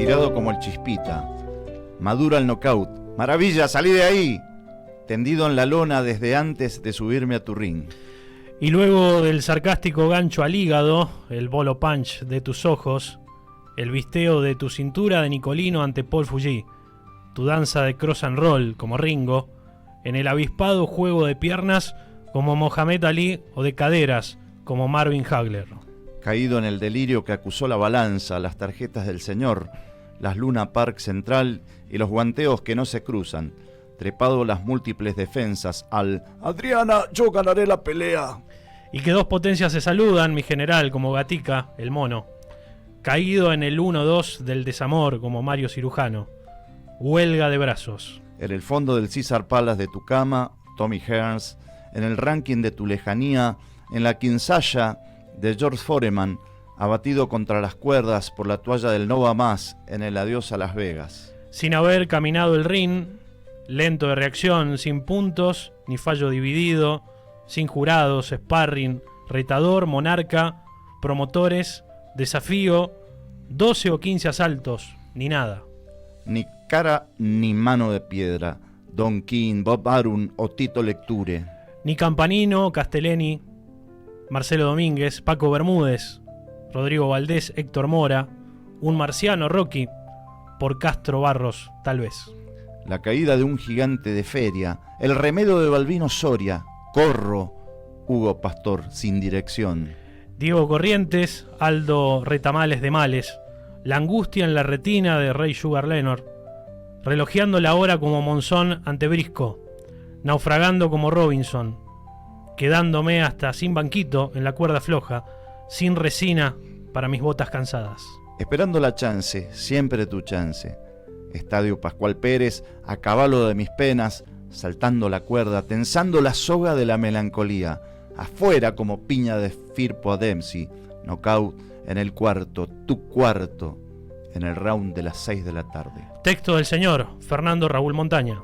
estirado como el Chispita. Madura el knockout. ¡Maravilla, salí de ahí! Tendido en la lona desde antes de subirme a tu ring. Y luego del sarcástico gancho al hígado, el bolo punch de tus ojos, el visteo de tu cintura de Nicolino ante Paul Fuji, tu danza de cross and roll como Ringo, en el avispado juego de piernas como Mohamed Ali o de caderas como Marvin Hagler. Caído en el delirio que acusó la balanza, las tarjetas del señor, las Luna Park Central y los guanteos que no se cruzan, trepado las múltiples defensas al Adriana, yo ganaré la pelea. Y que dos potencias se saludan, mi general, como Gatica, el mono. Caído en el 1-2 del desamor, como Mario Cirujano. Huelga de brazos. En el fondo del Caesar Palace de tu cama, Tommy Hearns. En el ranking de tu lejanía, en la Kinsaya de George Foreman, abatido contra las cuerdas por la toalla del no va más en el adiós a Las Vegas. Sin haber caminado el ring, lento de reacción, sin puntos, ni fallo dividido, sin jurados, sparring, retador, monarca, promotores, desafío, 12 o 15 asaltos, ni nada. Ni cara ni mano de piedra, Don King, Bob Arum o Tito Lecture. Ni Campanino, Castelleni, Marcelo Domínguez, Paco Bermúdez, Rodrigo Valdés, Héctor Mora, un marciano, Rocky, por Castro Barros, tal vez. La caída de un gigante de feria, el remedio de Balbino Soria, Corro, Hugo Pastor, sin dirección. Diego Corrientes, Aldo Retamales de Males, la angustia en la retina de Ray Sugar Leonard, relojeando la hora como Monzón ante Brisco, naufragando como Robinson, quedándome hasta sin banquito en la cuerda floja, sin resina para mis botas cansadas. Esperando la chance, siempre tu chance. Estadio Pascual Pérez, a caballo de mis penas, saltando la cuerda, tensando la soga de la melancolía, afuera como piña de Firpo a Dempsey, knockout en el cuarto, tu cuarto, en el round de las 6 de la tarde. Texto del señor Fernando Raúl Montaña.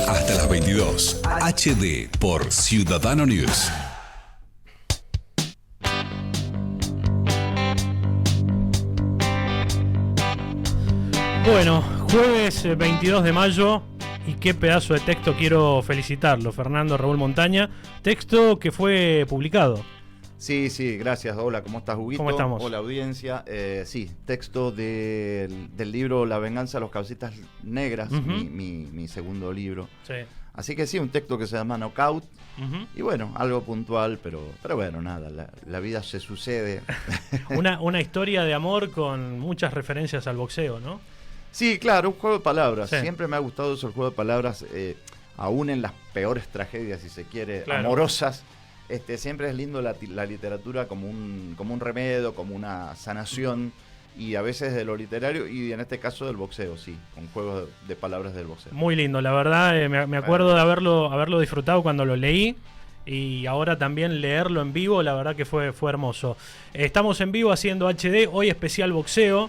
Hasta las 22, HD por Ciudadano News. Bueno, jueves 22 de mayo, y qué pedazo de texto, quiero felicitarlo, Fernando Raúl Montaña, texto que fue publicado. Sí, gracias. Hola, ¿cómo estás, Huguito? ¿Cómo estamos? Hola, audiencia. Sí, texto del libro La venganza de los cabecitas negras, mi segundo libro. Sí. Así que sí, un texto que se llama Knockout. Y bueno, algo puntual, pero bueno, nada, la vida se sucede. Una historia de amor con muchas referencias al boxeo, ¿no? Sí, claro, un juego de palabras. Sí. Siempre me ha gustado eso, el juego de palabras, aún en las peores tragedias, si se quiere, claro, amorosas. Siempre es lindo la literatura como un remedio, como una sanación, y a veces de lo literario, y en este caso del boxeo, sí, con juegos de palabras del boxeo. Muy lindo, la verdad, me acuerdo de haberlo disfrutado cuando lo leí, y ahora también leerlo en vivo, la verdad que fue hermoso. Estamos en vivo haciendo HD, hoy especial boxeo.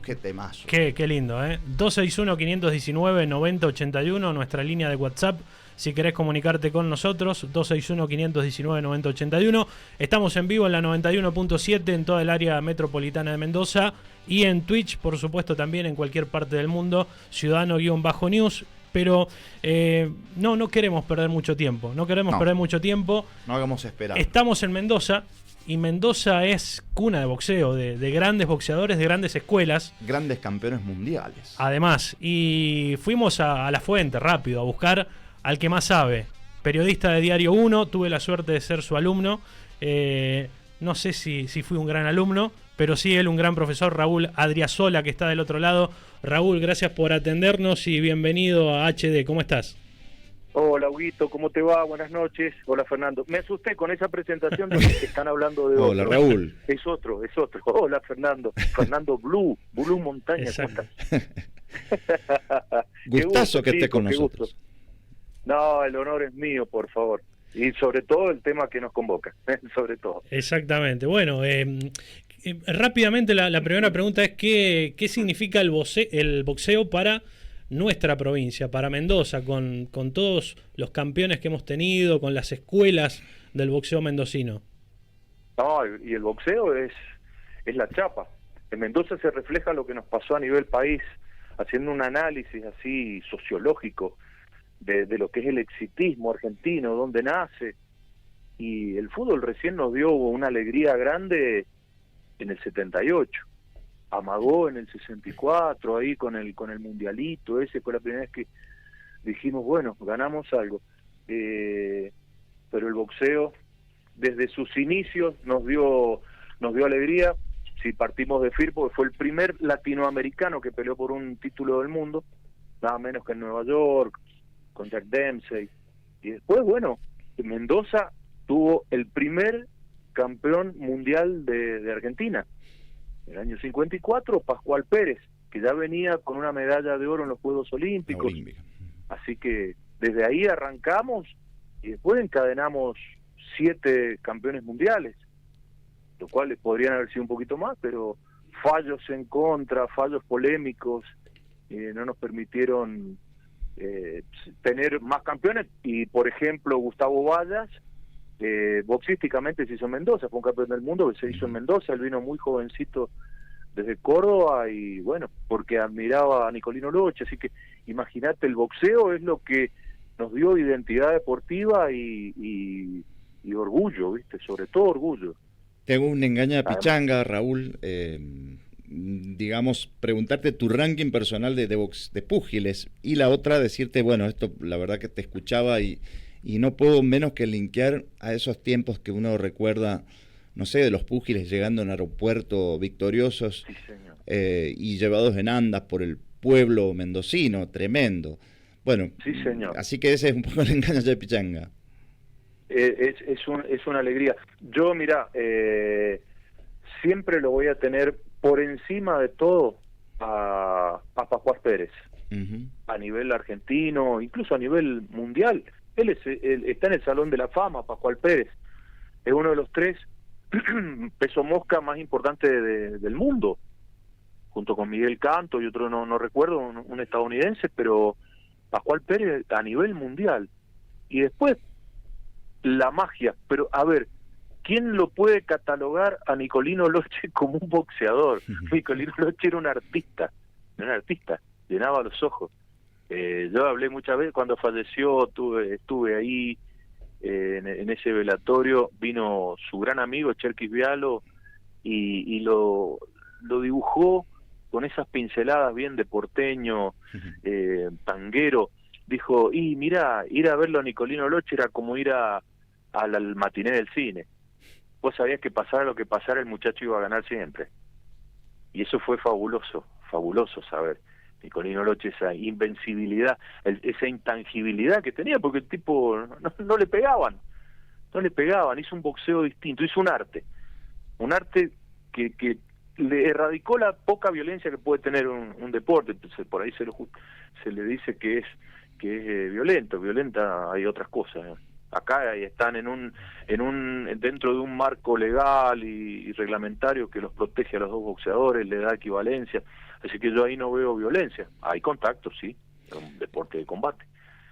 Qué temazo. Qué lindo, 261-519-9081, nuestra línea de WhatsApp. Si querés comunicarte con nosotros, 261-519-9081. Estamos en vivo en la 91.7 en toda el área metropolitana de Mendoza. Y en Twitch, por supuesto, también en cualquier parte del mundo, Ciudadano-News. Pero no queremos perder mucho tiempo. No hagamos esperar. Estamos en Mendoza. Y Mendoza es cuna de boxeo, de grandes boxeadores, de grandes escuelas. Grandes campeones mundiales. Además, y fuimos a la fuente rápido, a buscar al que más sabe. Periodista de Diario 1, tuve la suerte de ser su alumno. No sé si fui un gran alumno, pero sí él un gran profesor, Raúl Adriasola, que está del otro lado. Raúl, gracias por atendernos y bienvenido a HD. ¿Cómo estás? Hola, Huguito, ¿cómo te va? Buenas noches. Hola, Fernando. Me asusté con esa presentación de que están hablando de Hola, otro. Raúl. Es otro. Hola, Fernando. Fernando Blue Montaña. Exacto. Gustazo que esté con nosotros. No, el honor es mío, por favor. Y sobre todo el tema que nos convoca. Sobre todo. Exactamente. Bueno, rápidamente la primera pregunta es ¿qué significa el boxeo para nuestra provincia, para Mendoza, con todos los campeones que hemos tenido, con las escuelas del boxeo mendocino? No, y el boxeo es la chapa. En Mendoza se refleja lo que nos pasó a nivel país, haciendo un análisis así sociológico de lo que es el exitismo argentino, dónde nace. Y el fútbol recién nos dio una alegría grande en el 78. Amagó en el 64, ahí con el mundialito, ese fue la primera vez que dijimos, bueno, ganamos algo. Pero el boxeo, desde sus inicios, nos dio alegría. Si partimos de Firpo, fue el primer latinoamericano que peleó por un título del mundo, nada menos que en Nueva York, con Jack Dempsey. Y después, bueno, Mendoza tuvo el primer campeón mundial de Argentina. En el año 54, Pascual Pérez, que ya venía con una medalla de oro en los Juegos Olímpicos. Así que desde ahí arrancamos y después encadenamos 7 campeones mundiales, lo cual podrían haber sido un poquito más, pero fallos en contra, fallos polémicos, no nos permitieron tener más campeones. Y por ejemplo, Gustavo Vallas, boxísticamente se hizo en Mendoza, fue un campeón del mundo que se hizo en Mendoza, él vino muy jovencito desde Córdoba y bueno, porque admiraba a Nicolino Loche, así que imagínate, el boxeo es lo que nos dio identidad deportiva y orgullo, ¿viste? Sobre todo orgullo. Tengo una engaña pichanga, Raúl, digamos, preguntarte tu ranking personal de púgiles, y la otra decirte, bueno, esto la verdad que te escuchaba y no puedo menos que linkear a esos tiempos que uno recuerda, no sé, de los púgiles llegando en aeropuerto victoriosos, sí, señor. Y llevados en andas por el pueblo mendocino, tremendo. Bueno, sí, señor. Así que ese es un poco el engaño de pichanga. Es una alegría. Yo, mira, siempre lo voy a tener por encima de todo a Pascual Pérez, a nivel argentino, incluso a nivel mundial. Él está en el Salón de la Fama, Pascual Pérez. Es uno de los 3 peso mosca más importantes del mundo, junto con Miguel Canto y otro, no recuerdo, un estadounidense, pero Pascual Pérez a nivel mundial. Y después, la magia. Pero, a ver, ¿quién lo puede catalogar a Nicolino Loche como un boxeador? Nicolino Loche era un artista, llenaba los ojos. Yo hablé muchas veces, cuando falleció estuve ahí en ese velatorio, vino su gran amigo Cherkis Vialo y lo dibujó con esas pinceladas bien de porteño, tanguero. Dijo, y mira, ir a verlo a Nicolino Loche era como ir al matiné del cine. Vos sabías que pasara lo que pasara, el muchacho iba a ganar siempre. Y eso fue fabuloso saber. Nicolino Loche, esa invencibilidad, esa intangibilidad que tenía, porque el tipo no le pegaban, hizo un boxeo distinto, hizo un arte que le erradicó la poca violencia que puede tener un deporte. Por ahí se le dice que es violenta, hay otras cosas. Acá están dentro de un marco legal y reglamentario que los protege a los dos boxeadores, le da equivalencia. Así que yo ahí no veo violencia. Hay contacto, sí, es un deporte de combate.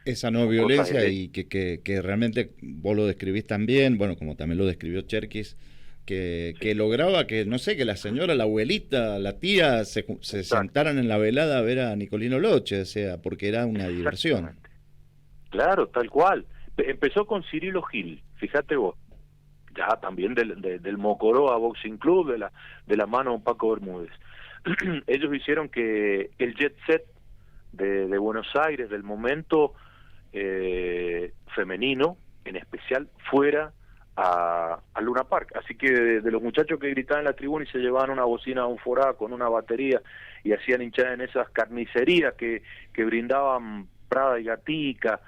Esa no violencia y que realmente vos lo describís también, bueno, como también lo describió Cherkis, que lograba que, no sé, que la señora, la abuelita, la tía se sentaran en la velada a ver a Nicolino Loche, o sea, porque era una diversión. Claro, tal cual. Empezó con Cirilo Gil, fíjate vos, ya también del Mocoroa Boxing Club, de la mano de Paco Bermúdez. Ellos hicieron que el jet set de Buenos Aires del momento femenino, en especial, fuera a Luna Park. Así que de los muchachos que gritaban en la tribuna y se llevaban una bocina a un forá con una batería y hacían hinchada en esas carnicerías que brindaban Prada y Gatica,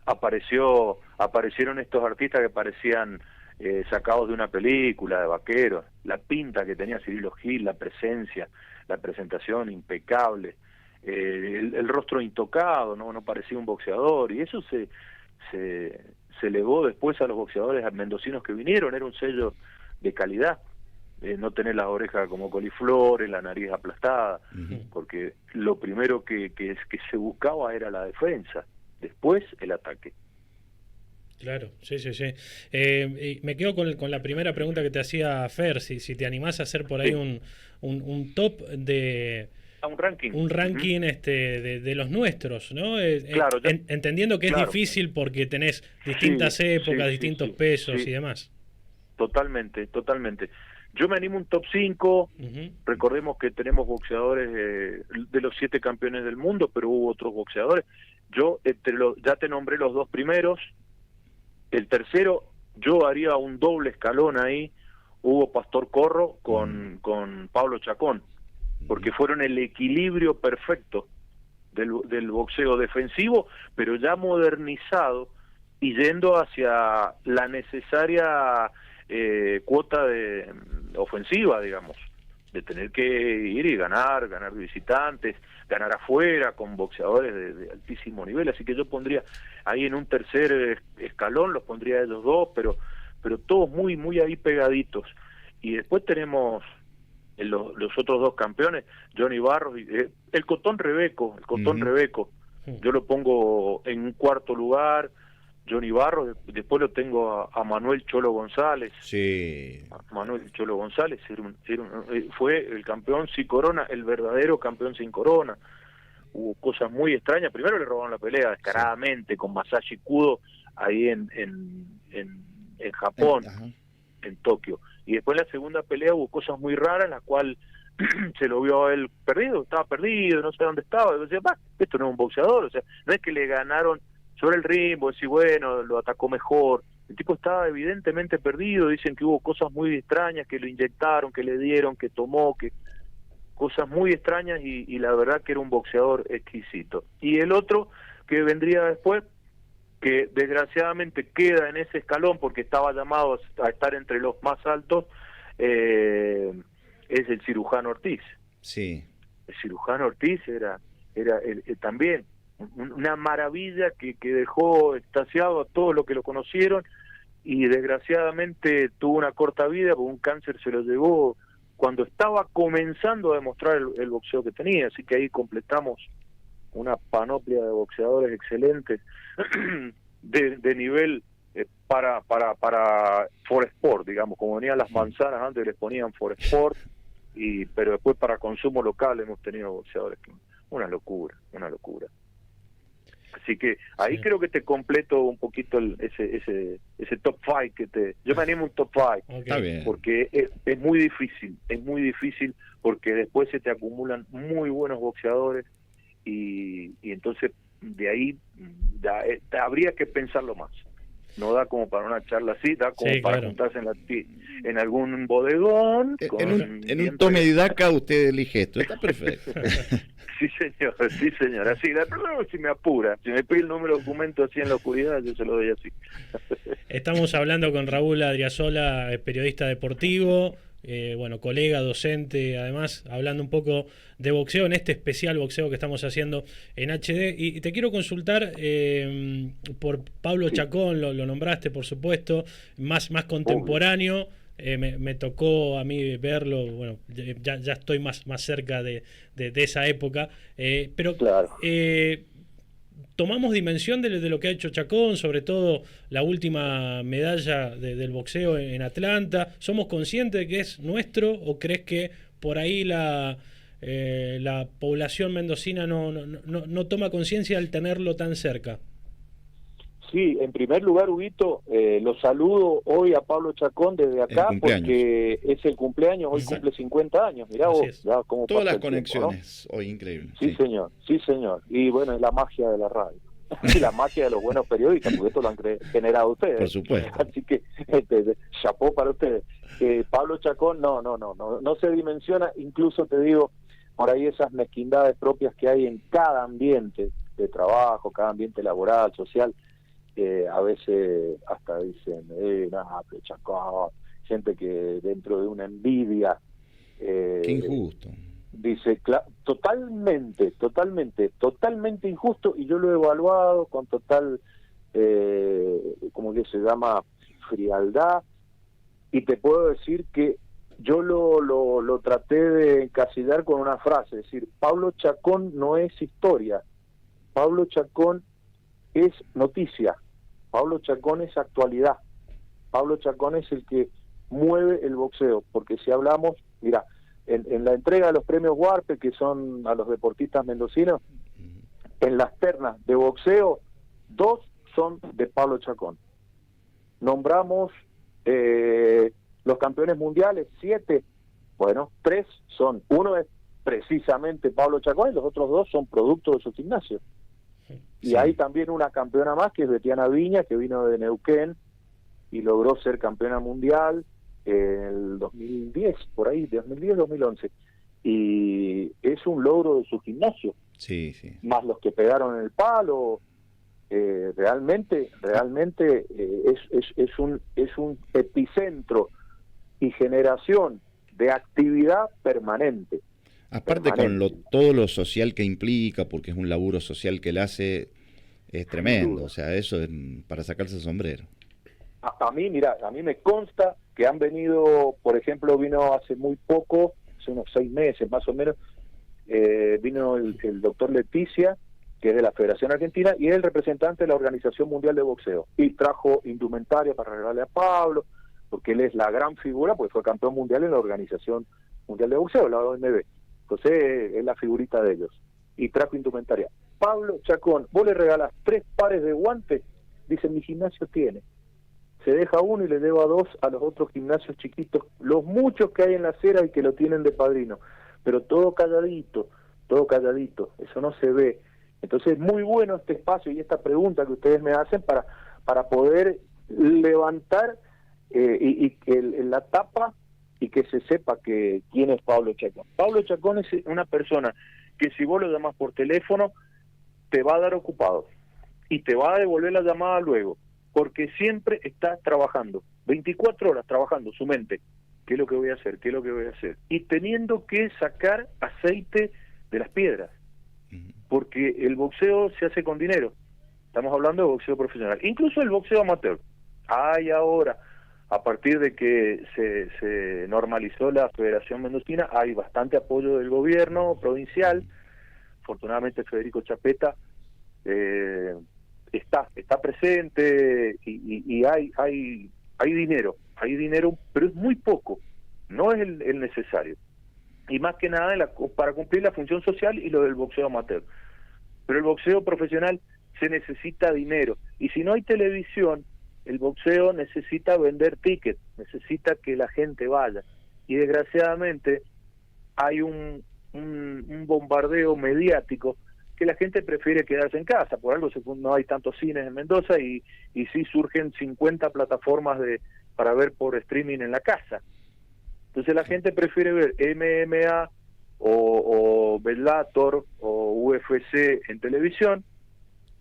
aparecieron estos artistas que parecían sacados de una película de vaqueros, la pinta que tenía Cirilo Gil, la presencia, la presentación impecable, el rostro intocado, no parecía un boxeador, y eso se elevó después a los boxeadores mendocinos que vinieron. Era un sello de calidad, no tener las orejas como coliflores, la nariz aplastada, porque lo primero que se buscaba era la defensa, después el ataque. Claro, sí. Y me quedo con la primera pregunta que te hacía Fer, si te animás a hacer por ahí un top de... Un ranking de los nuestros, ¿no? Claro, entendiendo que es difícil porque tenés distintas épocas, distintos pesos y demás. Totalmente. Yo me animo un top 5. Recordemos que tenemos boxeadores de los 7 campeones del mundo, pero hubo otros boxeadores. Yo ya te nombré los 2 primeros. El tercero, yo haría un doble escalón ahí. Hugo Pastor Corro con Pablo Chacón, porque fueron el equilibrio perfecto del boxeo defensivo, pero ya modernizado y yendo hacia la necesaria cuota de ofensiva, digamos, de tener que ir y ganar visitantes, ganar afuera con boxeadores de altísimo nivel. Así que yo pondría ahí en un tercer escalón, los pondría a ellos 2, pero todos muy ahí pegaditos. Y después tenemos los otros 2 campeones, Johnny Barros y el Cotón Rebeco, yo lo pongo en un cuarto lugar. Johnny Barros, después lo tengo a Manuel Cholo González. Sí. Manuel Cholo González fue el campeón sin corona, el verdadero campeón sin corona. Hubo cosas muy extrañas. Primero le robaron la pelea descaradamente con Masashi Kudo ahí en Japón, en Tokio. Y después en la segunda pelea hubo cosas muy raras, en la cual se lo vio a él perdido, estaba perdido, no sé dónde estaba. Y decía, esto no es un boxeador, o sea, no es que le ganaron sobre el ring, vos decís, bueno, lo atacó mejor. El tipo estaba evidentemente perdido. Dicen que hubo cosas muy extrañas, que lo inyectaron, que le dieron, que tomó, que cosas muy extrañas, y la verdad que era un boxeador exquisito. Y el otro que vendría después, que desgraciadamente queda en ese escalón porque estaba llamado a estar entre los más altos, es el Cirujano Ortiz. Sí. El Cirujano Ortiz era también una maravilla que dejó extasiado a todos los que lo conocieron, y desgraciadamente tuvo una corta vida porque un cáncer se lo llevó cuando estaba comenzando a demostrar el boxeo que tenía. Así que ahí completamos una panoplia de boxeadores excelentes de nivel para for sport, digamos, como venían las manzanas antes les ponían for sport, pero después para consumo local hemos tenido boxeadores que una locura. Así que ahí creo que te completo un poquito ese top 5 yo me animo un top 5, porque es muy difícil porque después se te acumulan muy buenos boxeadores y entonces de ahí habría que pensarlo más. No da como para una charla así, da como para juntarse en algún bodegón. En un tome y daca usted elige esto, está perfecto. Sí, señor, así. Primero, si me apura, si me pide el número de documento así en la oscuridad, yo se lo doy así. Estamos hablando con Raúl Adriasola, periodista deportivo, colega, docente, además, hablando un poco de boxeo en este especial boxeo que estamos haciendo en HD. Y te quiero consultar por Pablo Chacón, lo nombraste, por supuesto, más contemporáneo. Me tocó a mí verlo, bueno, ya estoy más cerca de esa época, pero claro. Tomamos dimensión de lo que ha hecho Chacón, sobre todo la última medalla del boxeo en Atlanta. ¿Somos conscientes de que es nuestro o crees que por ahí la población mendocina no toma conciencia al tenerlo tan cerca? Sí, en primer lugar, Huguito, lo saludo hoy a Pablo Chacón desde acá porque es el cumpleaños, hoy cumple 50 años, mirá vos, ya cómo todas las conexiones, tiempo, ¿no? Hoy increíble. Sí, señor, y bueno, es la magia de la radio, y la magia de los buenos periodistas, porque esto lo han generado ustedes. Por supuesto. Así que, chapó para ustedes. Pablo Chacón, no se dimensiona, incluso te digo, por ahí esas mezquindades propias que hay en cada ambiente de trabajo, cada ambiente laboral, social. A veces hasta dicen, Chacón, gente que dentro de una envidia. Qué injusto. Dice, totalmente injusto, y yo lo he evaluado con total, como que se llama, frialdad, y te puedo decir que yo lo traté de encasillar con una frase, es decir, Pablo Chacón no es historia, Pablo Chacón es noticia. Pablo Chacón es actualidad. Pablo Chacón es el que mueve el boxeo, porque si hablamos, mira, en la entrega de los premios Huarpe, que son a los deportistas mendocinos, en las ternas de boxeo, 2 son de Pablo Chacón. Nombramos los campeones mundiales, 7, bueno, 3 son, uno es precisamente Pablo Chacón y los otros 2 son producto de su gimnasio. Y Sí. hay también una campeona más, que es Betiana Viña, que vino de Neuquén y logró ser campeona mundial el 2010, por ahí, 2010-2011. Y es un logro de su gimnasio, Sí, sí. más los que pegaron en el palo. Realmente es un epicentro y generación de actividad permanente. Aparte con todo lo social que implica, porque es un laburo social que él hace, es tremendo. O sea, eso es para sacarse el sombrero. A mí, mira, a mí me consta que han venido, por ejemplo, vino hace muy poco, hace unos 6 meses más o menos, vino el doctor Leticia, que es de la Federación Argentina, y es el representante de la Organización Mundial de Boxeo, y trajo indumentaria para regalarle a Pablo, porque él es la gran figura, porque fue campeón mundial en la Organización Mundial de Boxeo, la OMB. Entonces es la figurita de ellos, y trajo indumentaria. Pablo Chacón, vos le regalás 3 pares de guantes, dice, mi gimnasio tiene. Se deja uno y le lleva 2 a los otros gimnasios chiquitos, los muchos que hay en la acera y que lo tienen de padrino, pero todo calladito, eso no se ve. Entonces es muy bueno este espacio y esta pregunta que ustedes me hacen para poder levantar y que la tapa y que se sepa que quién es Pablo Chacón. Pablo Chacón es una persona que si vos lo llamás por teléfono te va a dar ocupado y te va a devolver la llamada luego, porque siempre está trabajando, 24 horas trabajando su mente. ¿Qué es lo que voy a hacer? ¿Qué es lo que voy a hacer? Y teniendo que sacar aceite de las piedras, porque el boxeo se hace con dinero. Estamos hablando de boxeo profesional. Incluso el boxeo amateur. Hay ahora, a partir de que se normalizó la Federación Mendocina, hay bastante apoyo del gobierno provincial. Afortunadamente Federico Chapeta está presente y hay dinero, pero es muy poco, no es el necesario. Y más que nada para cumplir la función social y lo del boxeo amateur. Pero el boxeo profesional se necesita dinero. Y si no hay televisión, el boxeo necesita vender tickets, necesita que la gente vaya. Y desgraciadamente hay un bombardeo mediático que la gente prefiere quedarse en casa. Por algo no hay tantos cines en Mendoza y sí surgen 50 plataformas para ver por streaming en la casa. Entonces la gente prefiere ver MMA o Bellator o UFC en televisión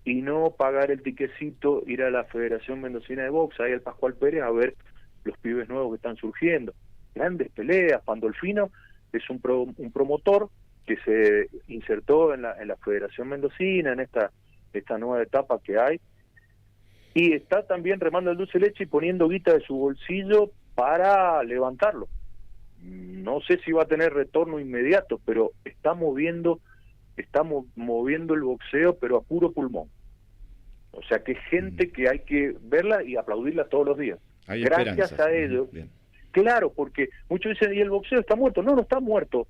y no pagar el tiquecito, ir a la Federación Mendocina de Box, ahí al Pascual Pérez, a ver los pibes nuevos que están surgiendo. Grandes peleas. Pandolfino es un promotor que se insertó en la Federación Mendocina, en esta nueva etapa que hay, y está también remando el dulce de leche y poniendo guita de su bolsillo para levantarlo. No sé si va a tener retorno inmediato, pero estamos moviendo el boxeo, pero a puro pulmón. O sea que es gente que hay que verla y aplaudirla todos los días. Hay Gracias a ellos. Bien. Claro, porque muchos dicen, ¿y el boxeo está muerto? No está muerto.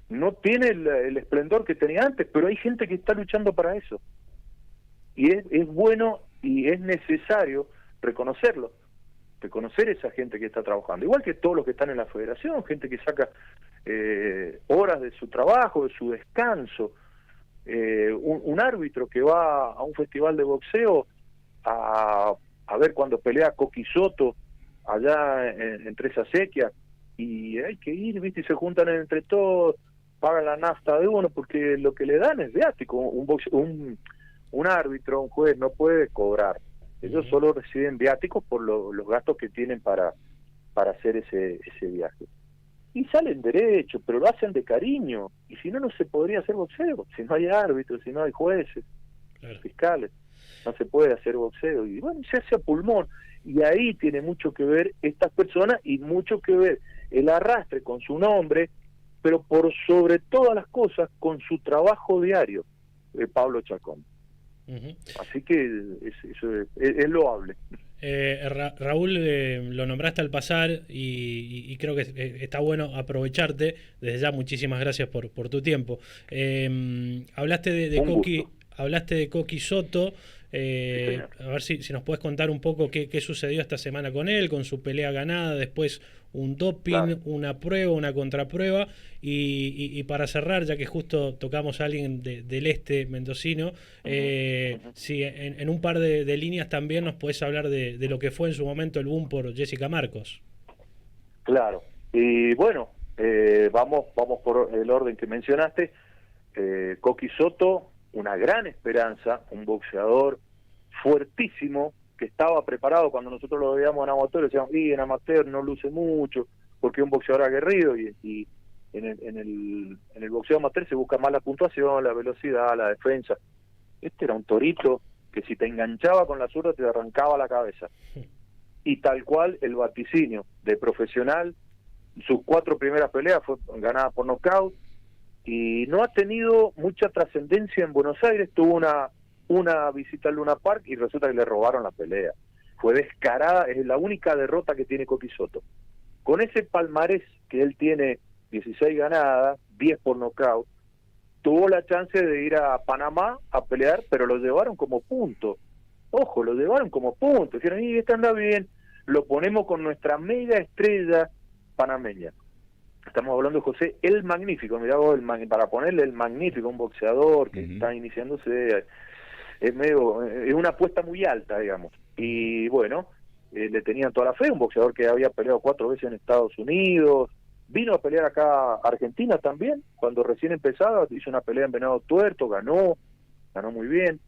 No tiene el esplendor que tenía antes, pero hay gente que está luchando para eso. Y es bueno y es necesario reconocerlo. Reconocer esa gente que está trabajando, igual que todos los que están en la federación, gente que saca horas de su trabajo, de su descanso, un árbitro que va a un festival de boxeo a ver cuando pelea Coqui Soto allá en Tres Acequias, y hay que ir, ¿viste? Y se juntan entre todos, pagan la nafta de uno, porque lo que le dan es viático. Un árbitro, un juez no puede cobrar. Ellos solo reciben viáticos por los gastos que tienen para hacer ese viaje. Y salen derechos, pero lo hacen de cariño. Y si no, no se podría hacer boxeo. Si no hay árbitros, si no hay jueces, fiscales, no se puede hacer boxeo. Y bueno, se hace a pulmón. Y ahí tiene mucho que ver estas personas y mucho que ver el arrastre con su nombre, pero por sobre todas las cosas con su trabajo diario, Pablo Chacón. Así que eso es loable. Raúl, lo nombraste al pasar y creo que está bueno aprovecharte. Desde ya, muchísimas gracias por tu tiempo. Hablaste de Coqui Soto. A ver si nos puedes contar un poco qué sucedió esta semana con él, con su pelea ganada, después un doping, claro, una prueba, una contraprueba, y para cerrar, ya que justo tocamos a alguien del este mendocino, si en un par de líneas también nos podés hablar de lo que fue en su momento el boom por Jessica Marcos. Claro, y bueno, vamos por el orden que mencionaste. Coqui Soto, una gran esperanza, un boxeador fuertísimo, que estaba preparado. Cuando nosotros lo veíamos en amateur, decíamos, en amateur no luce mucho, porque es un boxeador aguerrido, y en el boxeo amateur se busca más la puntuación, la velocidad, la defensa. Este era un torito que si te enganchaba con la zurda te arrancaba la cabeza. Y tal cual el vaticinio de profesional, sus 4 primeras peleas fue ganada por nocaut, y no ha tenido mucha trascendencia en Buenos Aires. Tuvo una visita al Luna Park y resulta que le robaron la pelea. Fue descarada, es la única derrota que tiene Coqui Soto. Con ese palmarés que él tiene, 16 ganadas, 10 por nocaut, tuvo la chance de ir a Panamá a pelear, pero lo llevaron como punto. Ojo, lo llevaron como punto. Dijeron, este anda bien, lo ponemos con nuestra mega estrella panameña. Estamos hablando de José el Magnífico, mirá vos, para ponerle el Magnífico, un boxeador que está iniciándose, es una apuesta muy alta, digamos. Y bueno, le tenían toda la fe, un boxeador que había peleado 4 veces en Estados Unidos, vino a pelear acá a Argentina también, cuando recién empezaba, hizo una pelea en Venado Tuerto, ganó muy bien,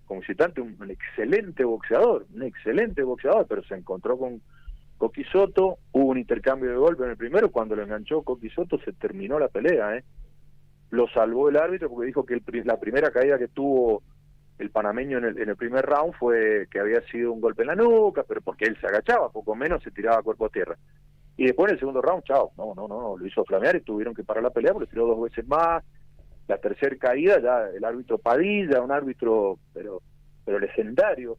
como visitante, un excelente boxeador, pero se encontró con Coqui Soto, hubo un intercambio de golpes en el primero, cuando lo enganchó Coqui Soto se terminó la pelea, Lo salvó el árbitro porque dijo que la primera caída que tuvo el panameño en el primer round fue que había sido un golpe en la nuca, pero porque él se agachaba, poco menos se tiraba cuerpo a tierra. Y después en el segundo round, no, lo hizo flamear y tuvieron que parar la pelea porque tiró 2 veces más. La tercera caída ya el árbitro Padilla, un árbitro pero legendario,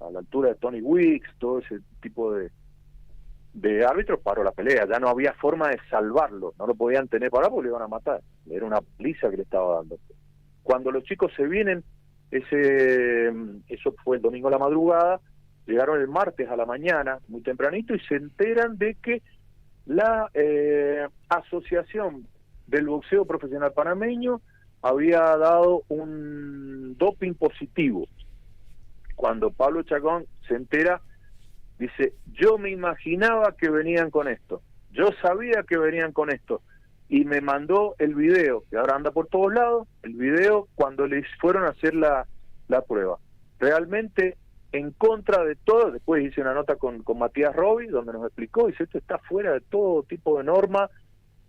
a la altura de Tony Weeks, todo ese tipo de árbitros, paró la pelea. Ya no había forma de salvarlo, no lo podían tener parado porque le iban a matar. Era una paliza que le estaba dando. Cuando los chicos se vienen, eso fue el domingo a la madrugada, llegaron el martes a la mañana, muy tempranito, y se enteran de que la Asociación del Boxeo Profesional Panameño había dado un doping positivo. Cuando Pablo Chacón se entera, dice, yo me imaginaba que venían con esto, yo sabía que venían con esto, y me mandó el video, que ahora anda por todos lados, el video cuando les fueron a hacer la prueba. Realmente en contra de todo. Después hice una nota con Matías Robi, donde nos explicó, dice, esto está fuera de todo tipo de norma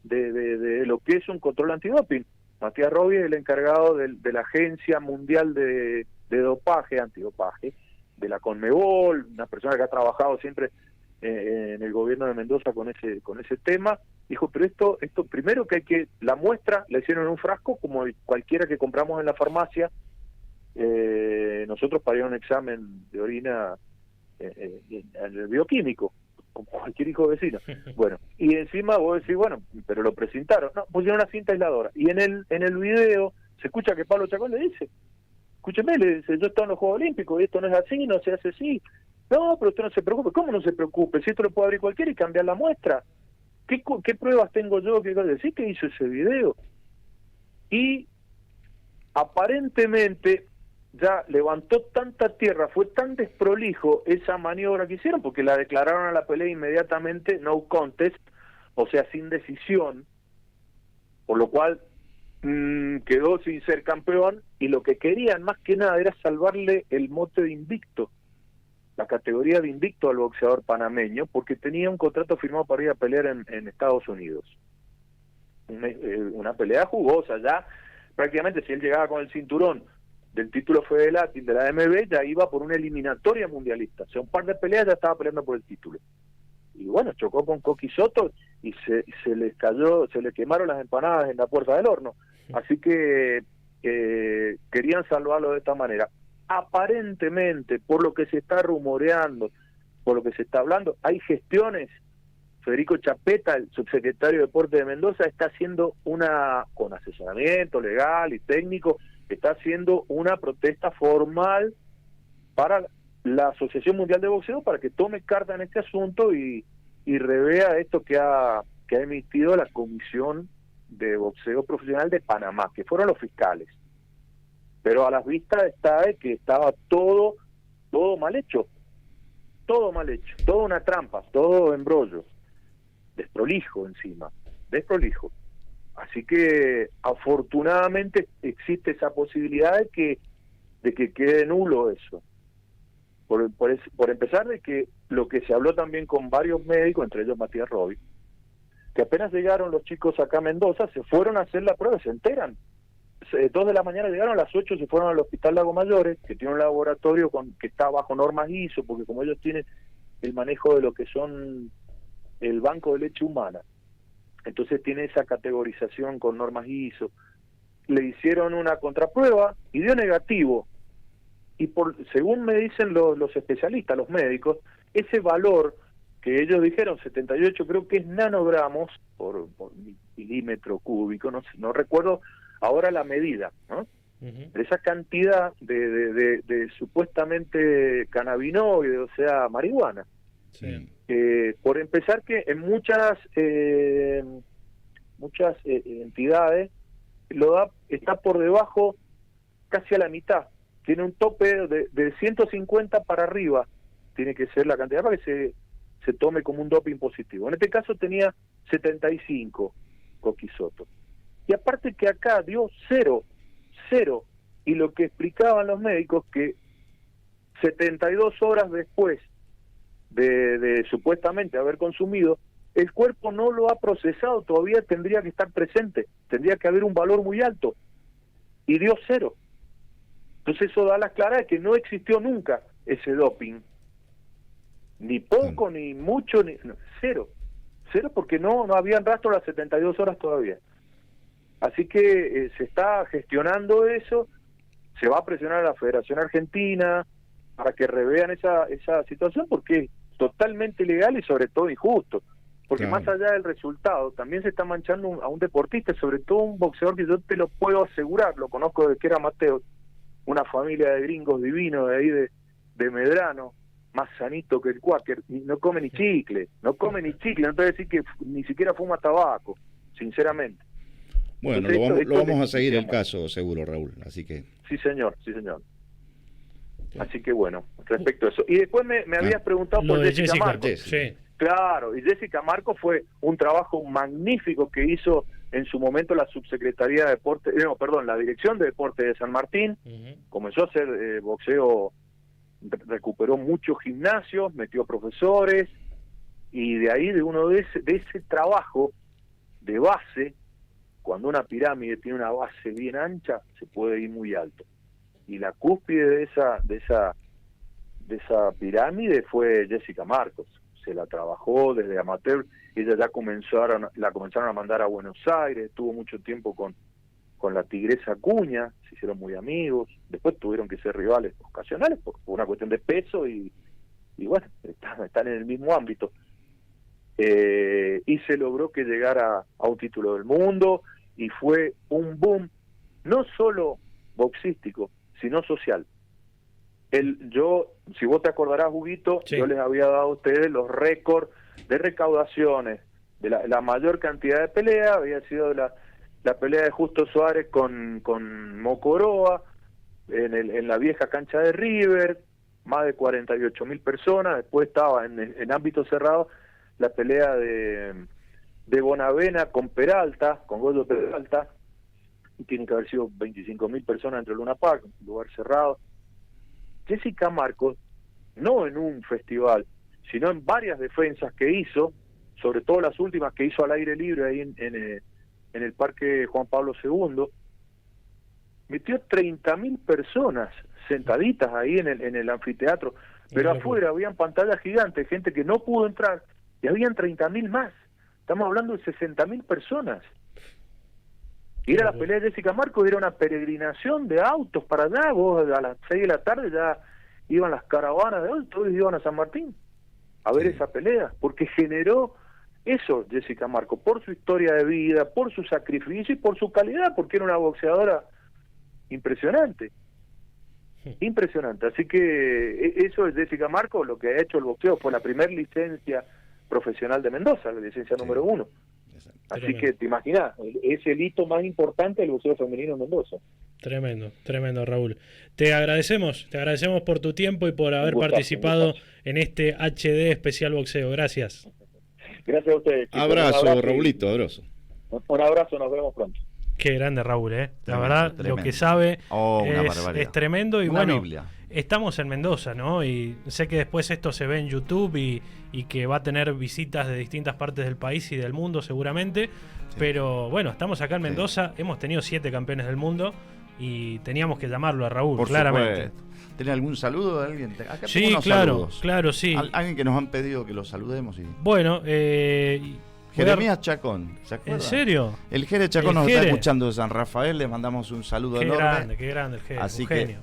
de lo que es un control antidoping. Matías Robi es el encargado de la Agencia Mundial de Dopaje, Antidopaje, de la Conmebol, una persona que ha trabajado siempre en el gobierno de Mendoza con ese tema. Dijo, pero esto primero que la muestra la hicieron en un frasco como cualquiera que compramos en la farmacia. Nosotros para ir a un examen de orina en el bioquímico, como cualquier hijo vecino. Bueno, y encima vos decís, bueno, pero lo presentaron. No, pusieron una cinta aisladora. Y en el video se escucha que Pablo Chacón le dice, escúcheme, le dice, yo estoy en los Juegos Olímpicos y esto no es así, no se hace así. No, pero usted no se preocupe. ¿Cómo no se preocupe? Si esto lo puede abrir cualquiera y cambiar la muestra. ¿Qué pruebas tengo yo? ¿Qué decir que hizo ese video? Y aparentemente ya levantó tanta tierra, fue tan desprolijo esa maniobra que hicieron, porque la declararon a la pelea inmediatamente no contest, o sea, sin decisión, por lo cual quedó sin ser campeón, y lo que querían más que nada era salvarle el mote de invicto, la categoría de invicto al boxeador panameño, porque tenía un contrato firmado para ir a pelear en Estados Unidos. Una pelea jugosa, ya prácticamente si él llegaba con el cinturón del título federal de la AMB, ya iba por una eliminatoria mundialista. O sea, un par de peleas ya estaba peleando por el título. Y bueno, chocó con Coqui Soto y se les cayó, se le quemaron las empanadas en la puerta del horno. Así que querían salvarlo de esta manera. aparentemente, por lo que se está rumoreando, por lo que se está hablando, hay gestiones. Federico Chapeta, el subsecretario de Deporte de Mendoza, está haciendo con asesoramiento legal y técnico, está haciendo una protesta formal para la Asociación Mundial de Boxeo para que tome carta en este asunto y revea esto que ha emitido la Comisión de Boxeo Profesional de Panamá, que fueron los fiscales. Pero a las vistas está de que estaba todo mal hecho, toda una trampa, todo embrollo, desprolijo encima, desprolijo. Así que afortunadamente existe esa posibilidad de que quede nulo eso. Por empezar, de que lo que se habló también con varios médicos, entre ellos Matías Robi, que apenas llegaron los chicos acá a Mendoza, se fueron a hacer la prueba, se enteran. 2 de la mañana llegaron, a las 8 se fueron al Hospital Lago Mayores, que tiene un laboratorio que está bajo normas ISO, porque como ellos tienen el manejo de lo que son el banco de leche humana, entonces tiene esa categorización con normas ISO. Le hicieron una contraprueba y dio negativo. Y según me dicen los especialistas, los médicos, ese valor que ellos dijeron, 78 creo que es nanogramos por milímetro cúbico, no recuerdo ahora la medida, ¿no? De esa cantidad de supuestamente cannabinoide, o sea, marihuana. Sí. Por empezar, que en muchas entidades está por debajo, casi a la mitad. Tiene un tope de 150 para arriba, tiene que ser la cantidad para que se tome como un doping positivo. En este caso tenía 75 Coquisoto. Y aparte que acá dio cero, y lo que explicaban los médicos, que 72 horas después de supuestamente haber consumido, el cuerpo no lo ha procesado, todavía tendría que estar presente, tendría que haber un valor muy alto, y dio 0. Entonces eso da las claras de que no existió nunca ese doping, ni poco, ni mucho, cero porque no habían rastro las 72 horas todavía. Así que se está gestionando eso, se va a presionar a la Federación Argentina para que revean esa situación, porque es totalmente ilegal y sobre todo injusto, porque más allá del resultado también se está manchando a un deportista, sobre todo un boxeador que yo te lo puedo asegurar, lo conozco desde que era Mateo, una familia de gringos divinos de ahí de Medrano, más sanito que el Quaker, no come ni chicle, no te voy a decir que ni siquiera fuma tabaco, sinceramente. Bueno, entonces, lo vamos a seguir el caso seguro, Raúl, así que... Sí, señor. Así que bueno, respecto a eso. Y después me habías preguntado por Jessica Marcos. Sí. Claro, y Jessica Marcos fue un trabajo magnífico que hizo en su momento la subsecretaría de deporte, la dirección de deporte de San Martín. Comenzó a hacer boxeo, recuperó muchos gimnasios, metió profesores, y de ahí de ese trabajo de base, cuando una pirámide tiene una base bien ancha, se puede ir muy alto. Y la cúspide de esa pirámide fue Jessica Marcos. Se la trabajó desde amateur, ella ya la comenzaron a mandar a Buenos Aires, estuvo mucho tiempo con la Tigresa Acuña, se hicieron muy amigos, después tuvieron que ser rivales ocasionales por una cuestión de peso y bueno, están en el mismo ámbito. Y se logró que llegara a un título del mundo y fue un boom, no solo boxístico, sino social. Si vos te acordarás, Huguito, yo les había dado a ustedes los récords de recaudaciones de la mayor cantidad de peleas, había sido la pelea de Justo Suárez con Mocoroa en la vieja cancha de River, más de 48.000 personas. Después estaba en ámbito cerrado la pelea de Bonavena con Peralta, con Goyo Peralta, y tienen que haber sido 25.000 personas entre Luna Park, un lugar cerrado. Jessica Marcos, no en un festival, sino en varias defensas que hizo, sobre todo las últimas que hizo al aire libre ahí en el Parque Juan Pablo II, metió 30.000 personas sentaditas ahí en el anfiteatro, pero afuera habían pantallas gigantes, gente que no pudo entrar, y habían 30.000 más. Estamos hablando de 60.000 personas. Ir a la pelea de Jessica Marcos era una peregrinación de autos para allá. Vos a las 6 de la tarde ya iban las caravanas de autos, iban a San Martín a ver esa pelea, porque generó eso Jessica Marcos, por su historia de vida, por su sacrificio y por su calidad, porque era una boxeadora impresionante. Impresionante. Así que eso es Jessica Marcos, lo que ha hecho el boxeo. Fue la primera licencia profesional de Mendoza, la licencia número 1. Así que te imaginas, es el hito más importante del boxeo femenino en Mendoza. Tremendo, tremendo, Raúl. Te agradecemos por tu tiempo y por haber participado en este HD Especial Boxeo. Gracias. Gracias a ustedes. Abrazo, Raulito, abrazo. Un abrazo, nos vemos pronto. Qué grande Raúl, La Tremendo, verdad, tremendo. Lo que sabe es tremendo. Y una bueno, Biblia. Estamos en Mendoza, ¿no? Y sé que después esto se ve en YouTube y que va a tener visitas de distintas partes del país y del mundo seguramente. Sí. Pero bueno, estamos acá en Mendoza, hemos tenido 7 campeones del mundo y teníamos que llamarlo a Raúl, por claramente. Supuesto. ¿Tiene algún saludo de alguien? Acá sí, claro, sí. Alguien que nos han pedido que lo saludemos. Bueno, Jeremías Chacón, ¿se acuerdan? ¿En serio? El Jere Chacón nos está escuchando de San Rafael, le mandamos un saludo enorme. Qué grande el Jere, así un que genio.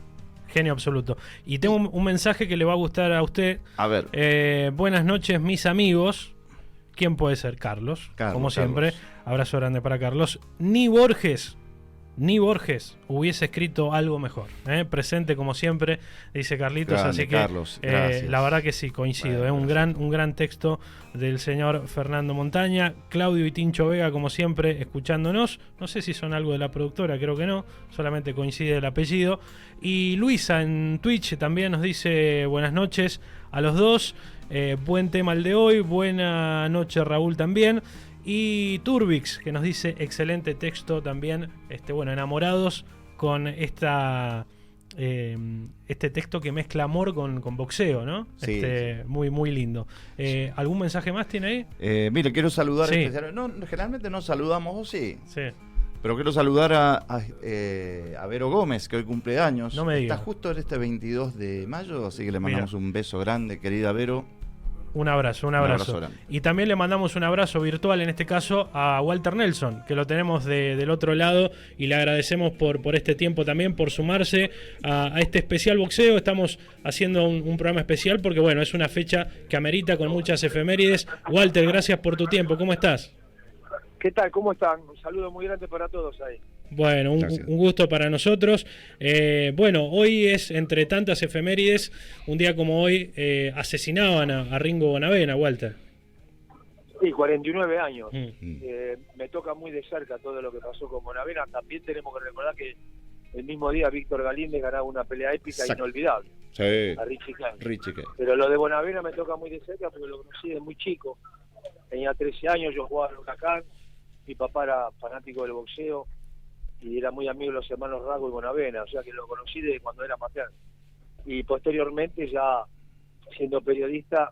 Genio absoluto. Y tengo un mensaje que le va a gustar a usted. A ver. Buenas noches, mis amigos. ¿Quién puede ser? Carlos, como siempre. Carlos. Abrazo grande para Carlos. Ni Borges hubiese escrito algo mejor. Presente como siempre, dice Carlitos. Grande, así que Carlos, la verdad que sí, coincido. Un gran texto del señor Fernando Montaña. Claudio y Tincho Vega, como siempre, escuchándonos. No sé si son algo de la productora, creo que no. Solamente coincide el apellido. Y Luisa en Twitch también nos dice buenas noches a los dos. Buen tema el de hoy. Buena noche, Raúl, también. Y Turbix, que nos dice excelente texto también, enamorados con este texto que mezcla amor con boxeo, ¿no? Sí, sí. Muy, muy lindo. ¿Algún mensaje más tiene ahí? Mire, quiero saludar, sí. Generalmente no saludamos, ¿o sí? Sí. Pero quiero saludar a Vero Gómez, que hoy cumple años. No me diga. Está justo en este 22 de mayo, así que le mandamos un beso grande, querida Vero. Un abrazo. Y también le mandamos un abrazo virtual, en este caso, a Walter Nelson, que lo tenemos del otro lado, y le agradecemos por este tiempo también, por sumarse a este especial boxeo. Estamos haciendo un programa especial porque, bueno, es una fecha que amerita con muchas efemérides. Walter, gracias por tu tiempo. ¿Cómo estás? ¿Qué tal? ¿Cómo están? Un saludo muy grande para todos ahí. Bueno, un gusto para nosotros. Hoy es, entre tantas efemérides, un día como hoy, asesinaban a Ringo Bonavena, Walter. Sí, 49 años. Me toca muy de cerca todo lo que pasó con Bonavena. También tenemos que recordar que el mismo día Víctor Galíndez ganaba una pelea épica inolvidable. Sí. A Richie Kane. Kane. Pero lo de Bonavena me toca muy de cerca porque lo conocí de muy chico. Tenía 13 años, yo jugaba en Huracán. Mi papá era fanático del boxeo y era muy amigo de los hermanos Rago y Bonavena, o sea que lo conocí desde cuando era amateur. Y posteriormente, ya siendo periodista,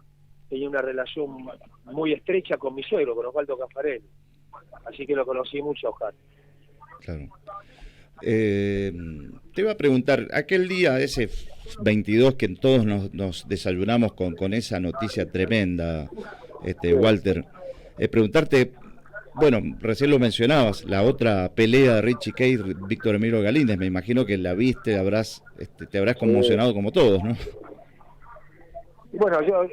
tenía una relación muy estrecha con mi suegro, con Osvaldo Caffarelli. Así que lo conocí mucho a Oscar. Claro. Te iba a preguntar, aquel día, ese 22, que todos nos desayunamos con esa noticia tremenda, Walter, preguntarte... Bueno, recién lo mencionabas, la otra pelea de Richie Kane, Víctor Emilio Galíndez, me imagino que la viste, te habrás conmocionado como todos, ¿no? Bueno, yo,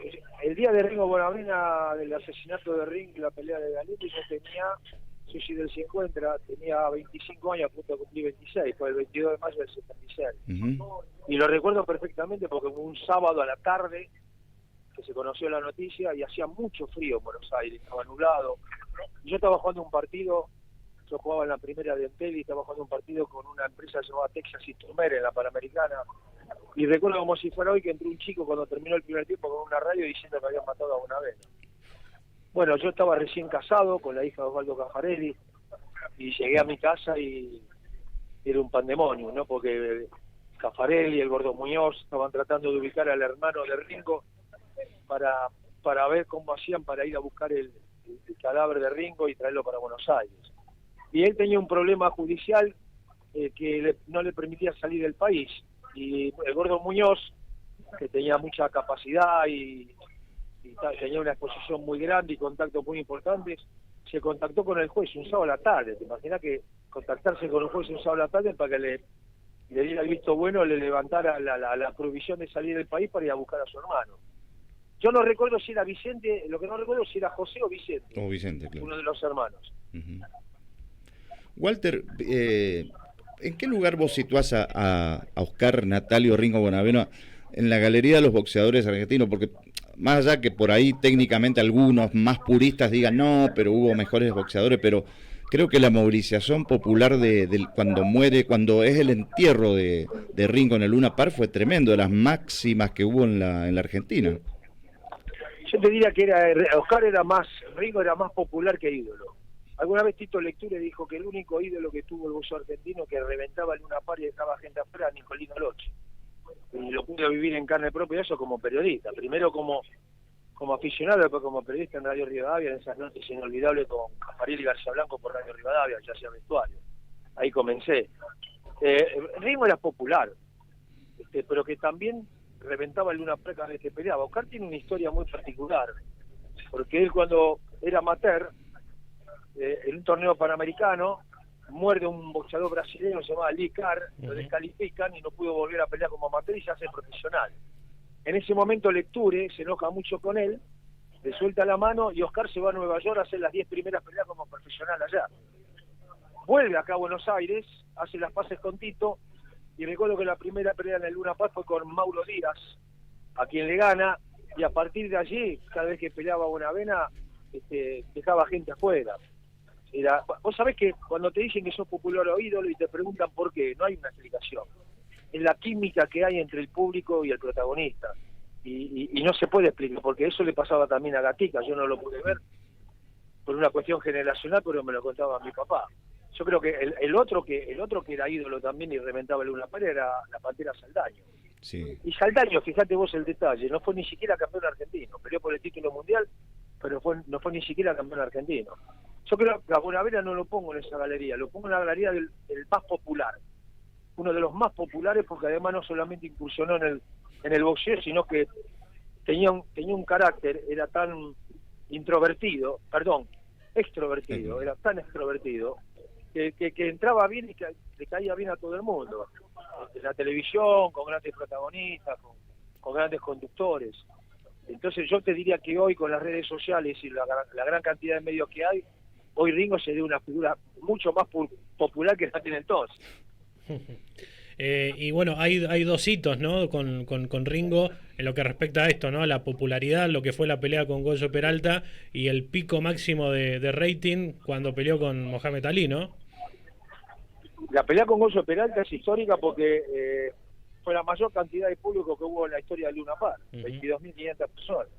el día de Ringo Bonavena, del asesinato de Ring, la pelea de Galíndez, yo tenía, del 50, tenía 25 años, a punto de cumplir 26, fue el 22 de mayo del 76. Y lo recuerdo perfectamente porque fue un sábado a la tarde que se conoció la noticia y hacía mucho frío en Buenos Aires, estaba nublado. Yo estaba jugando un partido, yo jugaba en la primera de Entel y estaba jugando un partido con una empresa llamada Texas Instrumer en la Panamericana. Y recuerdo como si fuera hoy que entró un chico cuando terminó el primer tiempo con una radio diciendo que habían matado a Bonavena. Bueno, yo estaba recién casado con la hija de Osvaldo Caffarelli y llegué a mi casa y era un pandemonio, ¿no? Porque Caffarelli y el Gordo Muñoz estaban tratando de ubicar al hermano de Ringo para ver cómo hacían para ir a buscar el cadáver de Ringo y traerlo para Buenos Aires. Y él tenía un problema judicial que no le permitía salir del país. Y el Gordo Muñoz, que tenía mucha capacidad y tenía una exposición muy grande y contactos muy importantes, se contactó con el juez un sábado a la tarde. Te imaginas que contactarse con un juez en sábado a la tarde para que le diera el visto bueno, le levantara la prohibición de salir del país para ir a buscar a su hermano. Yo no recuerdo si era Vicente, lo que no recuerdo si era José o Vicente. O Vicente, claro. Uno de los hermanos. Walter, ¿en qué lugar vos situás a Oscar Natalio Ringo Bonavena en la galería de los boxeadores argentinos? Porque más allá que por ahí técnicamente algunos más puristas digan no, pero hubo mejores boxeadores, pero creo que la movilización popular cuando es el entierro de Ringo en el Luna Park fue tremendo, de las máximas que hubo en la Argentina. Yo te diría que Ringo era más popular que ídolo. Alguna vez Tito Lecture dijo que el único ídolo que tuvo el boxeo argentino que reventaba el Luna Park y dejaba gente afuera era Nicolino Loche. Y lo pude vivir en carne propia eso como periodista. Primero como aficionado, después como periodista en Radio Rivadavia, en esas noches inolvidables con Cafariel y García Blanco por Radio Rivadavia, ya hacía vestuario. Ahí comencé. Ringo era popular, pero que también reventaba el Luna Park cada vez que peleaba. Oscar tiene una historia muy particular, porque él cuando era amateur, en un torneo panamericano, muerde un boxeador brasileño que se llamaba Lee Carr, lo descalifican y no pudo volver a pelear como amateur y se hace profesional. En ese momento Lecture se enoja mucho con él, le suelta la mano y Oscar se va a Nueva York a hacer las 10 primeras peleas como profesional allá. Vuelve acá a Buenos Aires, hace las paces con Tito, y recuerdo que la primera pelea en el Luna Park fue con Mauro Díaz, a quien le gana, y a partir de allí, cada vez que peleaba Bonavena, dejaba gente afuera. Vos sabés que cuando te dicen que sos popular o ídolo y te preguntan por qué, no hay una explicación. Es la química que hay entre el público y el protagonista. Y no se puede explicar, porque eso le pasaba también a Gatica, yo no lo pude ver por una cuestión generacional, pero me lo contaba mi papá. Yo creo que el otro que era ídolo también y reventaba el Luna Park era la Pantera Saldaño. Sí. Y Saldaño, fíjate vos el detalle, no fue ni siquiera campeón argentino, peleó por el título mundial, pero no fue ni siquiera campeón argentino. Yo creo que a Bonavena no lo pongo en esa galería, lo pongo en la galería del más popular, uno de los más populares, porque además no solamente incursionó en el boxeo, sino que tenía un carácter, era tan extrovertido, era tan extrovertido, que entraba bien y que le caía bien a todo el mundo. En la televisión, con grandes protagonistas, con grandes conductores. Entonces yo te diría que hoy con las redes sociales y la gran cantidad de medios que hay, hoy Ringo sería una figura mucho más popular que aquel entonces. Y bueno, hay dos hitos, ¿no? Con Ringo en lo que respecta a esto, ¿no? La popularidad, lo que fue la pelea con Goyo Peralta y el pico máximo de rating cuando peleó con Mohamed Ali, ¿no? La pelea con Goyo Peralta es histórica porque fue la mayor cantidad de público que hubo en la historia de Luna Park, 22.500 personas.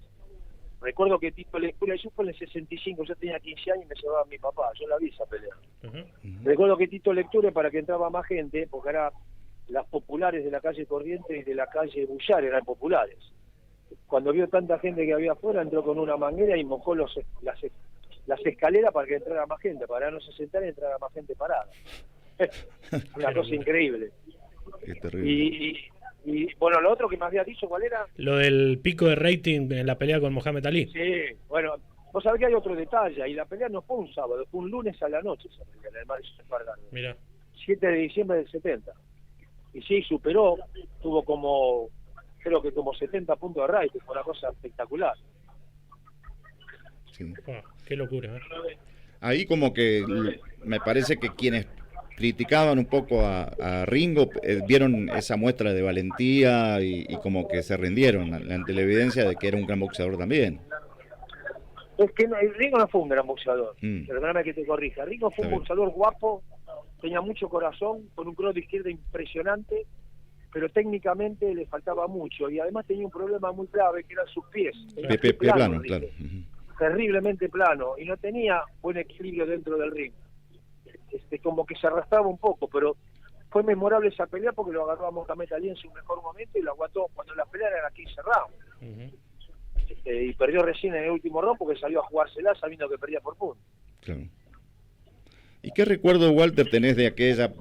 Recuerdo que Tito Lecture, eso fue en el 65, yo tenía 15 años y me llevaba a mi papá, yo la vi esa pelea. Recuerdo que Tito Lecture, para que entraba más gente, porque era las populares de la calle Corrientes y de la calle Bullar eran populares. Cuando vio tanta gente que había afuera, entró con una manguera y mojó las escaleras para que entrara más gente, para no se sentara y entrara más gente parada. Una cosa increíble. Qué terrible. Y bueno, lo otro que me había dicho, ¿cuál era? Lo del pico de rating en la pelea con Mohamed Ali. Sí, bueno, vos sabés que hay otro detalle, y la pelea no fue un sábado, fue un lunes a la noche esa pelea, en el Madison Square Garden. Mirá. 7 de diciembre del 70. Y sí, superó, tuvo creo que como 70 puntos de rating, fue una cosa espectacular. Sí. Qué locura, ¿eh? Ahí como que me parece que quienes criticaban un poco a Ringo vieron esa muestra de valentía y como que se rindieron ante la evidencia de que era un gran boxeador también. Es que Ringo no fue un gran boxeador, perdóname que te corrija. Ringo fue un boxeador guapo, tenía mucho corazón, con un cross de izquierda impresionante, pero técnicamente le faltaba mucho y además tenía un problema muy grave que eran sus pies. Plano, claro. Terriblemente plano, y no tenía buen equilibrio dentro del ring. Como que se arrastraba un poco, pero fue memorable esa pelea porque lo agarró a Mohamed Ali en su mejor momento y lo aguantó cuando la pelea era 15 rounds. Y perdió recién en el último round porque salió a jugársela sabiendo que perdía por punto. Claro. ¿Y qué recuerdo, Walter, tenés de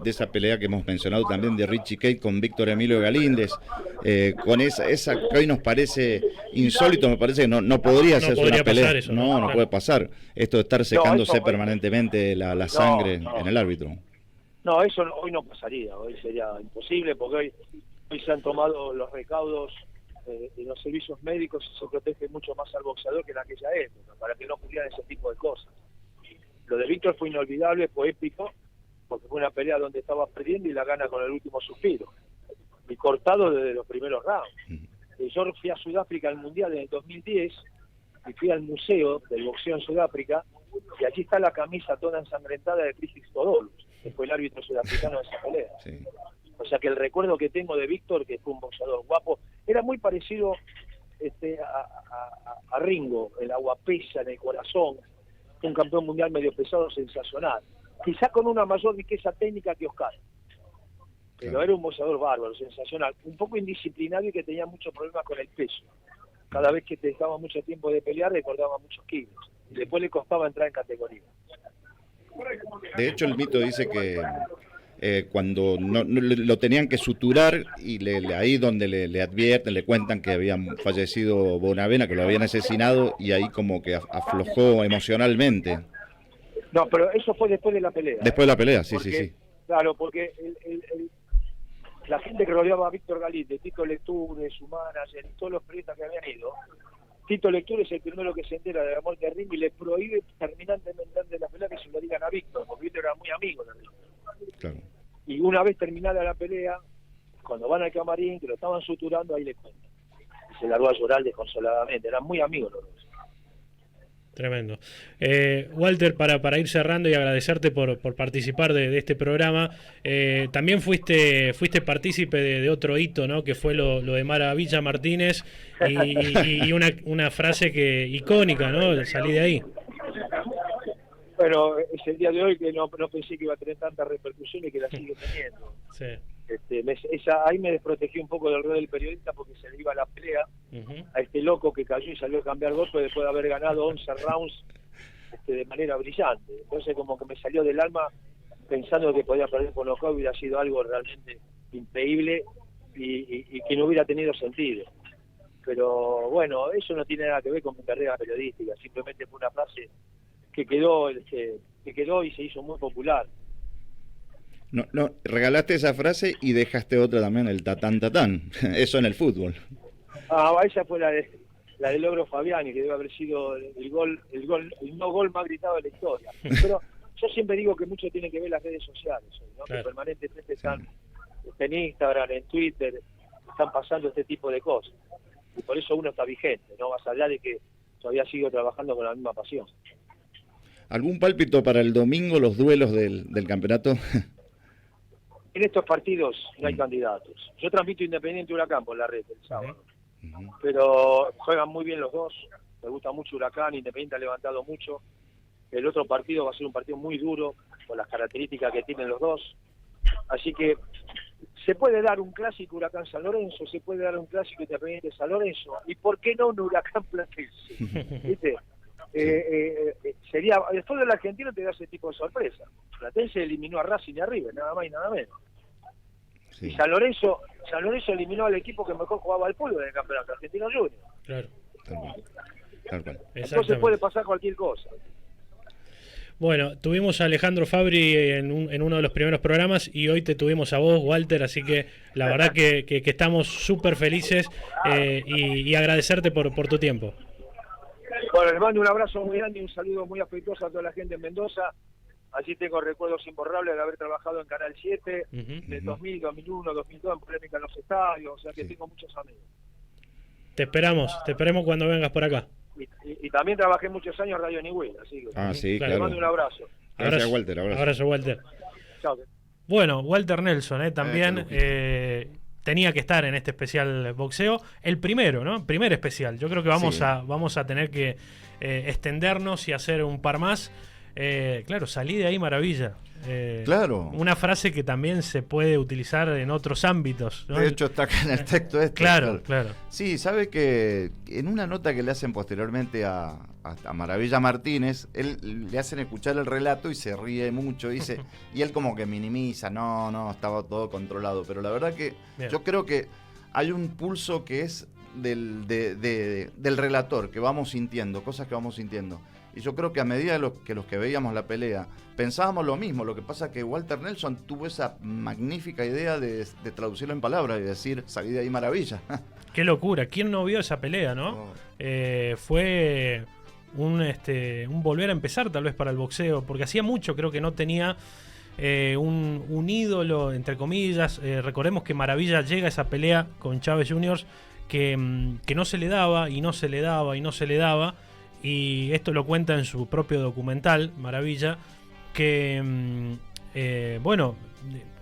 esa pelea que hemos mencionado también de Richie Kate con Víctor Emilio Galíndez? Con esa que hoy nos parece insólito, me parece que no podría ser una pelea. Eso, no puede pasar. Esto de estar secándose permanentemente la sangre en el árbitro. No, eso hoy no pasaría, hoy sería imposible, porque hoy se han tomado los recaudos de los servicios médicos y se protege mucho más al boxeador que en aquella época, para que no ocurrieran ese tipo de cosas. Lo de Víctor fue inolvidable, fue épico, porque fue una pelea donde estaba perdiendo y la gana con el último suspiro, y cortado desde los primeros rounds. Yo fui a Sudáfrica al Mundial en el 2010, y fui al museo del boxeo en Sudáfrica, y allí está la camisa toda ensangrentada de Chris Christodoulou, que fue el árbitro sudafricano de esa pelea. Sí. O sea que el recuerdo que tengo de Víctor, que fue un boxeador guapo, era muy parecido a Ringo, en la guapesa, en el corazón, un campeón mundial medio pesado sensacional, quizá con una mayor riqueza técnica que Oscar, pero claro, era un boxeador bárbaro, sensacional, un poco indisciplinado y que tenía muchos problemas con el peso. Cada vez que te dejaba mucho tiempo de pelear recordaba muchos kilos, y después le costaba entrar en categoría. De hecho, el mito dice que cuando no lo tenían que suturar y ahí donde le advierten, le cuentan que habían fallecido Bonavena, que lo habían asesinado, y ahí como que aflojó emocionalmente. No, pero eso fue después de la pelea. Después de la pelea, sí, Porque, sí. Claro, porque la gente que rodeaba a Víctor Galite, Tito Lecture, su manager y todos los periodistas que habían ido, Tito Lecture es el primero que se entera de la muerte de Ringo y le prohíbe terminantemente antes de la pelea que se lo digan a Víctor, porque Víctor era muy amigo de Ringo. Claro. Y una vez terminada la pelea, cuando van al camarín, que lo estaban suturando, ahí le cuentan. Y se largó a llorar desconsoladamente, eran muy amigos los dos. Tremendo. Walter, para ir cerrando y agradecerte por participar de este programa, también fuiste partícipe de otro hito, ¿no? Que fue lo de Maravilla Martínez y una frase icónica, ¿no? Salí de ahí. Bueno, es el día de hoy que no pensé que iba a tener tanta repercusión y que la sigue teniendo. Sí. Ahí me desprotegí un poco del rol del periodista porque se le iba la pelea a este loco que cayó y salió a cambiar golpe después de haber ganado 11 rounds de manera brillante. Entonces como que me salió del alma pensando que podía perder por nocaut, hubiera sido algo realmente increíble y que no hubiera tenido sentido. Pero bueno, eso no tiene nada que ver con mi carrera periodística, simplemente fue una frase que quedó y se hizo muy popular. No, regalaste esa frase y dejaste otra también, el tatán tatán. Eso en el fútbol. Esa fue la de Logro Fabiani, que debe haber sido el no gol más gritado de la historia. Pero yo siempre digo que mucho tiene que ver las redes sociales, ¿no? Claro. Que permanentemente están en Instagram, en Twitter, están pasando este tipo de cosas. Y por eso uno está vigente, no más allá de que todavía sigo trabajando con la misma pasión. ¿Algún pálpito para el domingo, los duelos del campeonato? En estos partidos no hay candidatos. Yo transmito Independiente Huracán por la red el sábado. Pero juegan muy bien los dos. Me gusta mucho Huracán, Independiente ha levantado mucho. El otro partido va a ser un partido muy duro por las características que tienen los dos. Así que se puede dar un clásico Huracán San Lorenzo, se puede dar un clásico Independiente San Lorenzo. ¿Y por qué no un Huracán Platense? ¿Viste? Sería, después del argentino te da ese tipo de sorpresa. Platense eliminó a Racing y a River, nada más y nada menos. Sí. Y San Lorenzo eliminó al equipo que mejor jugaba al fútbol en el campeonato, Argentino Junior. Claro. Tal cual. Entonces puede pasar cualquier cosa. Bueno, tuvimos a Alejandro Fabri en uno de los primeros programas y hoy te tuvimos a vos, Walter, así que la verdad que estamos súper felices y agradecerte por tu tiempo. Bueno, les mando un abrazo muy grande y un saludo muy afectuoso a toda la gente en Mendoza. Allí tengo recuerdos imborrables de haber trabajado en Canal 7, del 2000, 2001, 2002, en Polémica en los Estadios, o sea que tengo muchos amigos. Te esperamos cuando vengas por acá. Y también trabajé muchos años en Radio Niwil, así que sí, les mando un abrazo. Gracias, Walter. Abrazo, Walter. Chao. Bueno, Walter Nelson también tenía que estar en este especial boxeo, el primero, ¿no? Primer especial. Yo creo que vamos a tener que extendernos y hacer un par más. Claro, salí de ahí maravilla. Claro. Una frase que también se puede utilizar en otros ámbitos, ¿no? De hecho está acá en el texto este. Claro. Sí, sabe que en una nota que le hacen posteriormente a Maravilla Martínez, le hacen escuchar el relato y se ríe mucho, dice, y él como que minimiza, no, estaba todo controlado, pero la verdad que yo creo que hay un pulso que es del relator, que vamos sintiendo, cosas que vamos sintiendo. Y yo creo que a medida de los que veíamos la pelea, pensábamos lo mismo. Lo que pasa es que Walter Nelson tuvo esa magnífica idea de traducirlo en palabras y decir, salí de ahí maravilla. Qué locura, ¿quién no vio esa pelea, no? Oh. Fue un volver a empezar tal vez para el boxeo, porque hacía mucho creo que no tenía un ídolo, entre comillas. Recordemos que Maravilla llega a esa pelea con Chávez Jr., que no se le daba, y no se le daba, y no se le daba, y esto lo cuenta en su propio documental, Maravilla, que, bueno,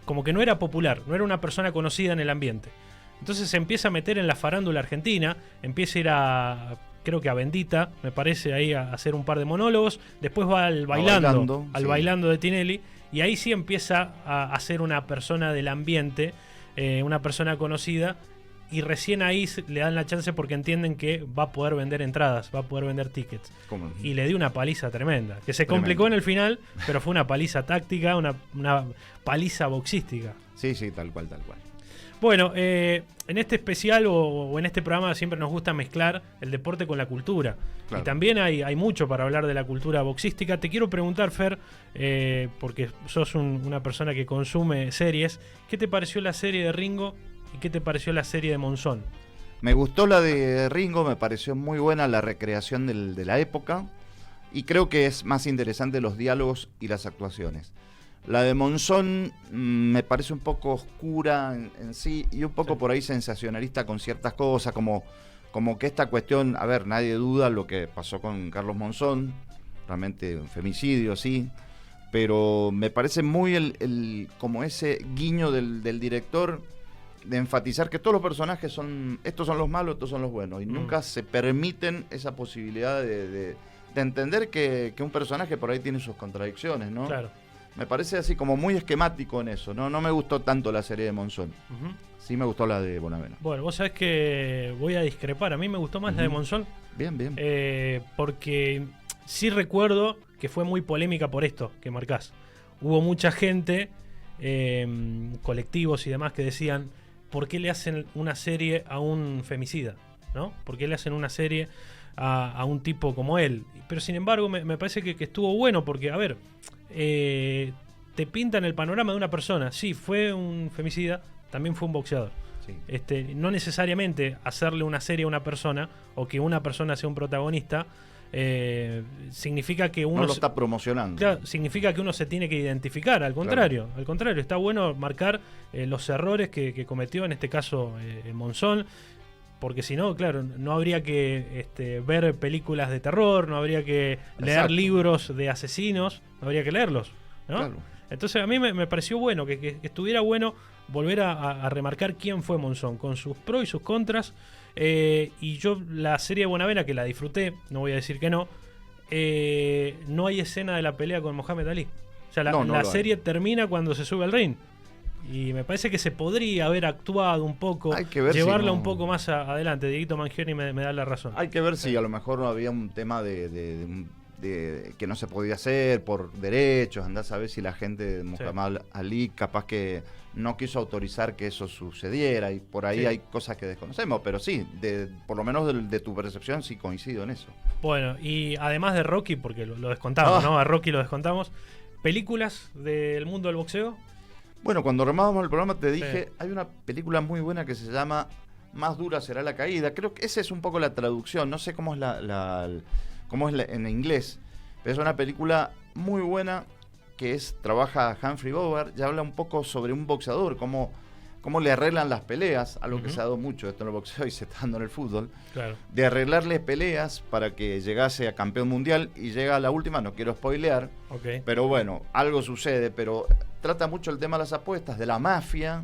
como que no era popular, no era una persona conocida en el ambiente. Entonces se empieza a meter en la farándula argentina, empieza a ir creo que a Bendita, me parece, ahí a hacer un par de monólogos, después va al bailando de Tinelli, y ahí sí empieza a ser una persona del ambiente, una persona conocida, y recién ahí le dan la chance porque entienden que va a poder vender entradas, va a poder vender tickets. ¿Cómo? Y le dio una paliza tremenda, que se complicó en el final, pero fue una paliza táctica, una paliza boxística. Sí, tal cual. Bueno, en este especial o en este programa siempre nos gusta mezclar el deporte con la cultura. Claro. Y también hay mucho para hablar de la cultura boxística. Te quiero preguntar, Fer, porque sos una persona que consume series, ¿qué te pareció la serie de Ringo y qué te pareció la serie de Monzón? Me gustó la de Ringo, me pareció muy buena la recreación de la época, y creo que es más interesante los diálogos y las actuaciones. La de Monzón me parece un poco oscura en sí, y un poco por ahí sensacionalista con ciertas cosas, como que esta cuestión, a ver, nadie duda lo que pasó con Carlos Monzón, realmente un femicidio, sí, pero me parece muy como ese guiño del director de enfatizar que todos los personajes estos son los malos, estos son los buenos, y nunca se permiten esa posibilidad de entender que un personaje por ahí tiene sus contradicciones, ¿no? Claro. Me parece así como muy esquemático en eso, ¿no? No me gustó tanto la serie de Monzón. Sí me gustó la de Bonavena. Bueno, vos sabés que voy a discrepar. A mí me gustó más la de Monzón. Bien. Porque sí recuerdo que fue muy polémica por esto que marcás. Hubo mucha gente, colectivos y demás, que decían, ¿por qué le hacen una serie a un femicida? ¿No? ¿Por qué le hacen una serie a un tipo como él? Pero sin embargo me parece que estuvo bueno porque, a ver, te pintan el panorama de una persona. Sí, fue un femicida, también fue un boxeador. Sí. No necesariamente hacerle una serie a una persona o que una persona sea un protagonista significa que uno no lo está promocionando. Claro, significa que uno se tiene que identificar. Al contrario, está bueno marcar los errores que cometió en este caso Monzón. Porque si no, claro, no habría que ver películas de terror, no habría que leer libros de asesinos, no habría que leerlos, ¿no? Claro. Entonces a mí me pareció bueno, que estuviera bueno volver a remarcar quién fue Monzón, con sus pros y sus contras. Y yo la serie de Bonavena, que la disfruté, no voy a decir que no hay escena de la pelea con Mohamed Ali. O sea, la serie termina cuando se sube al ring. Y me parece que se podría haber actuado un poco, llevarla un poco más adelante. Dieguito Mangioni me da la razón. Hay que ver si a lo mejor no había un tema de que no se podía hacer por derechos. Andás a ver si la gente de Muhammad Ali capaz que no quiso autorizar que eso sucediera, y por ahí hay cosas que desconocemos, pero sí, por lo menos de tu percepción sí coincido en eso. Bueno, y además de Rocky, porque lo descontamos, ¿no? A Rocky lo descontamos. ¿Películas del mundo del boxeo? Bueno, cuando armábamos el programa te dije, hay una película muy buena que se llama Más dura será la caída. Creo que esa es un poco la traducción, no sé cómo es en inglés, pero es una película muy buena que trabaja Humphrey Bogart, ya habla un poco sobre un boxeador, cómo le arreglan las peleas, algo que se ha dado mucho esto en el boxeo y se está dando en el fútbol, de arreglarle peleas para que llegase a campeón mundial, y llega a la última, no quiero spoilear, pero bueno, algo sucede, pero trata mucho el tema de las apuestas, de la mafia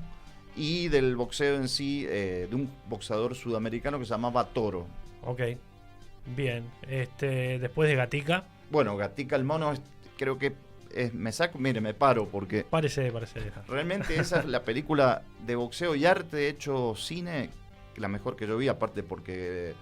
y del boxeo en sí, de un boxeador sudamericano que se llamaba Toro. Ok, bien, después de Gatica. Bueno, Gatica el mono, creo que me paro porque parece realmente esa es la película de boxeo y arte hecho cine, la mejor que yo vi, aparte porque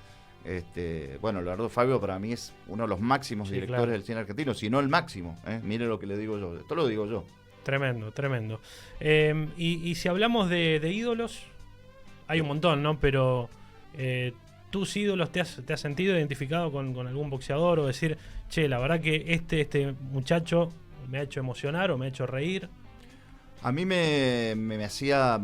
Leonardo Fabio para mí es uno de los máximos directores del cine argentino, si no el máximo, mire lo que le digo yo, esto lo digo yo. Tremendo. Y si hablamos de ídolos, hay un montón, ¿no? Pero tus ídolos te has sentido identificado con algún boxeador o decir, che, la verdad que este muchacho me ha hecho emocionar o me ha hecho reír? A mí me hacía...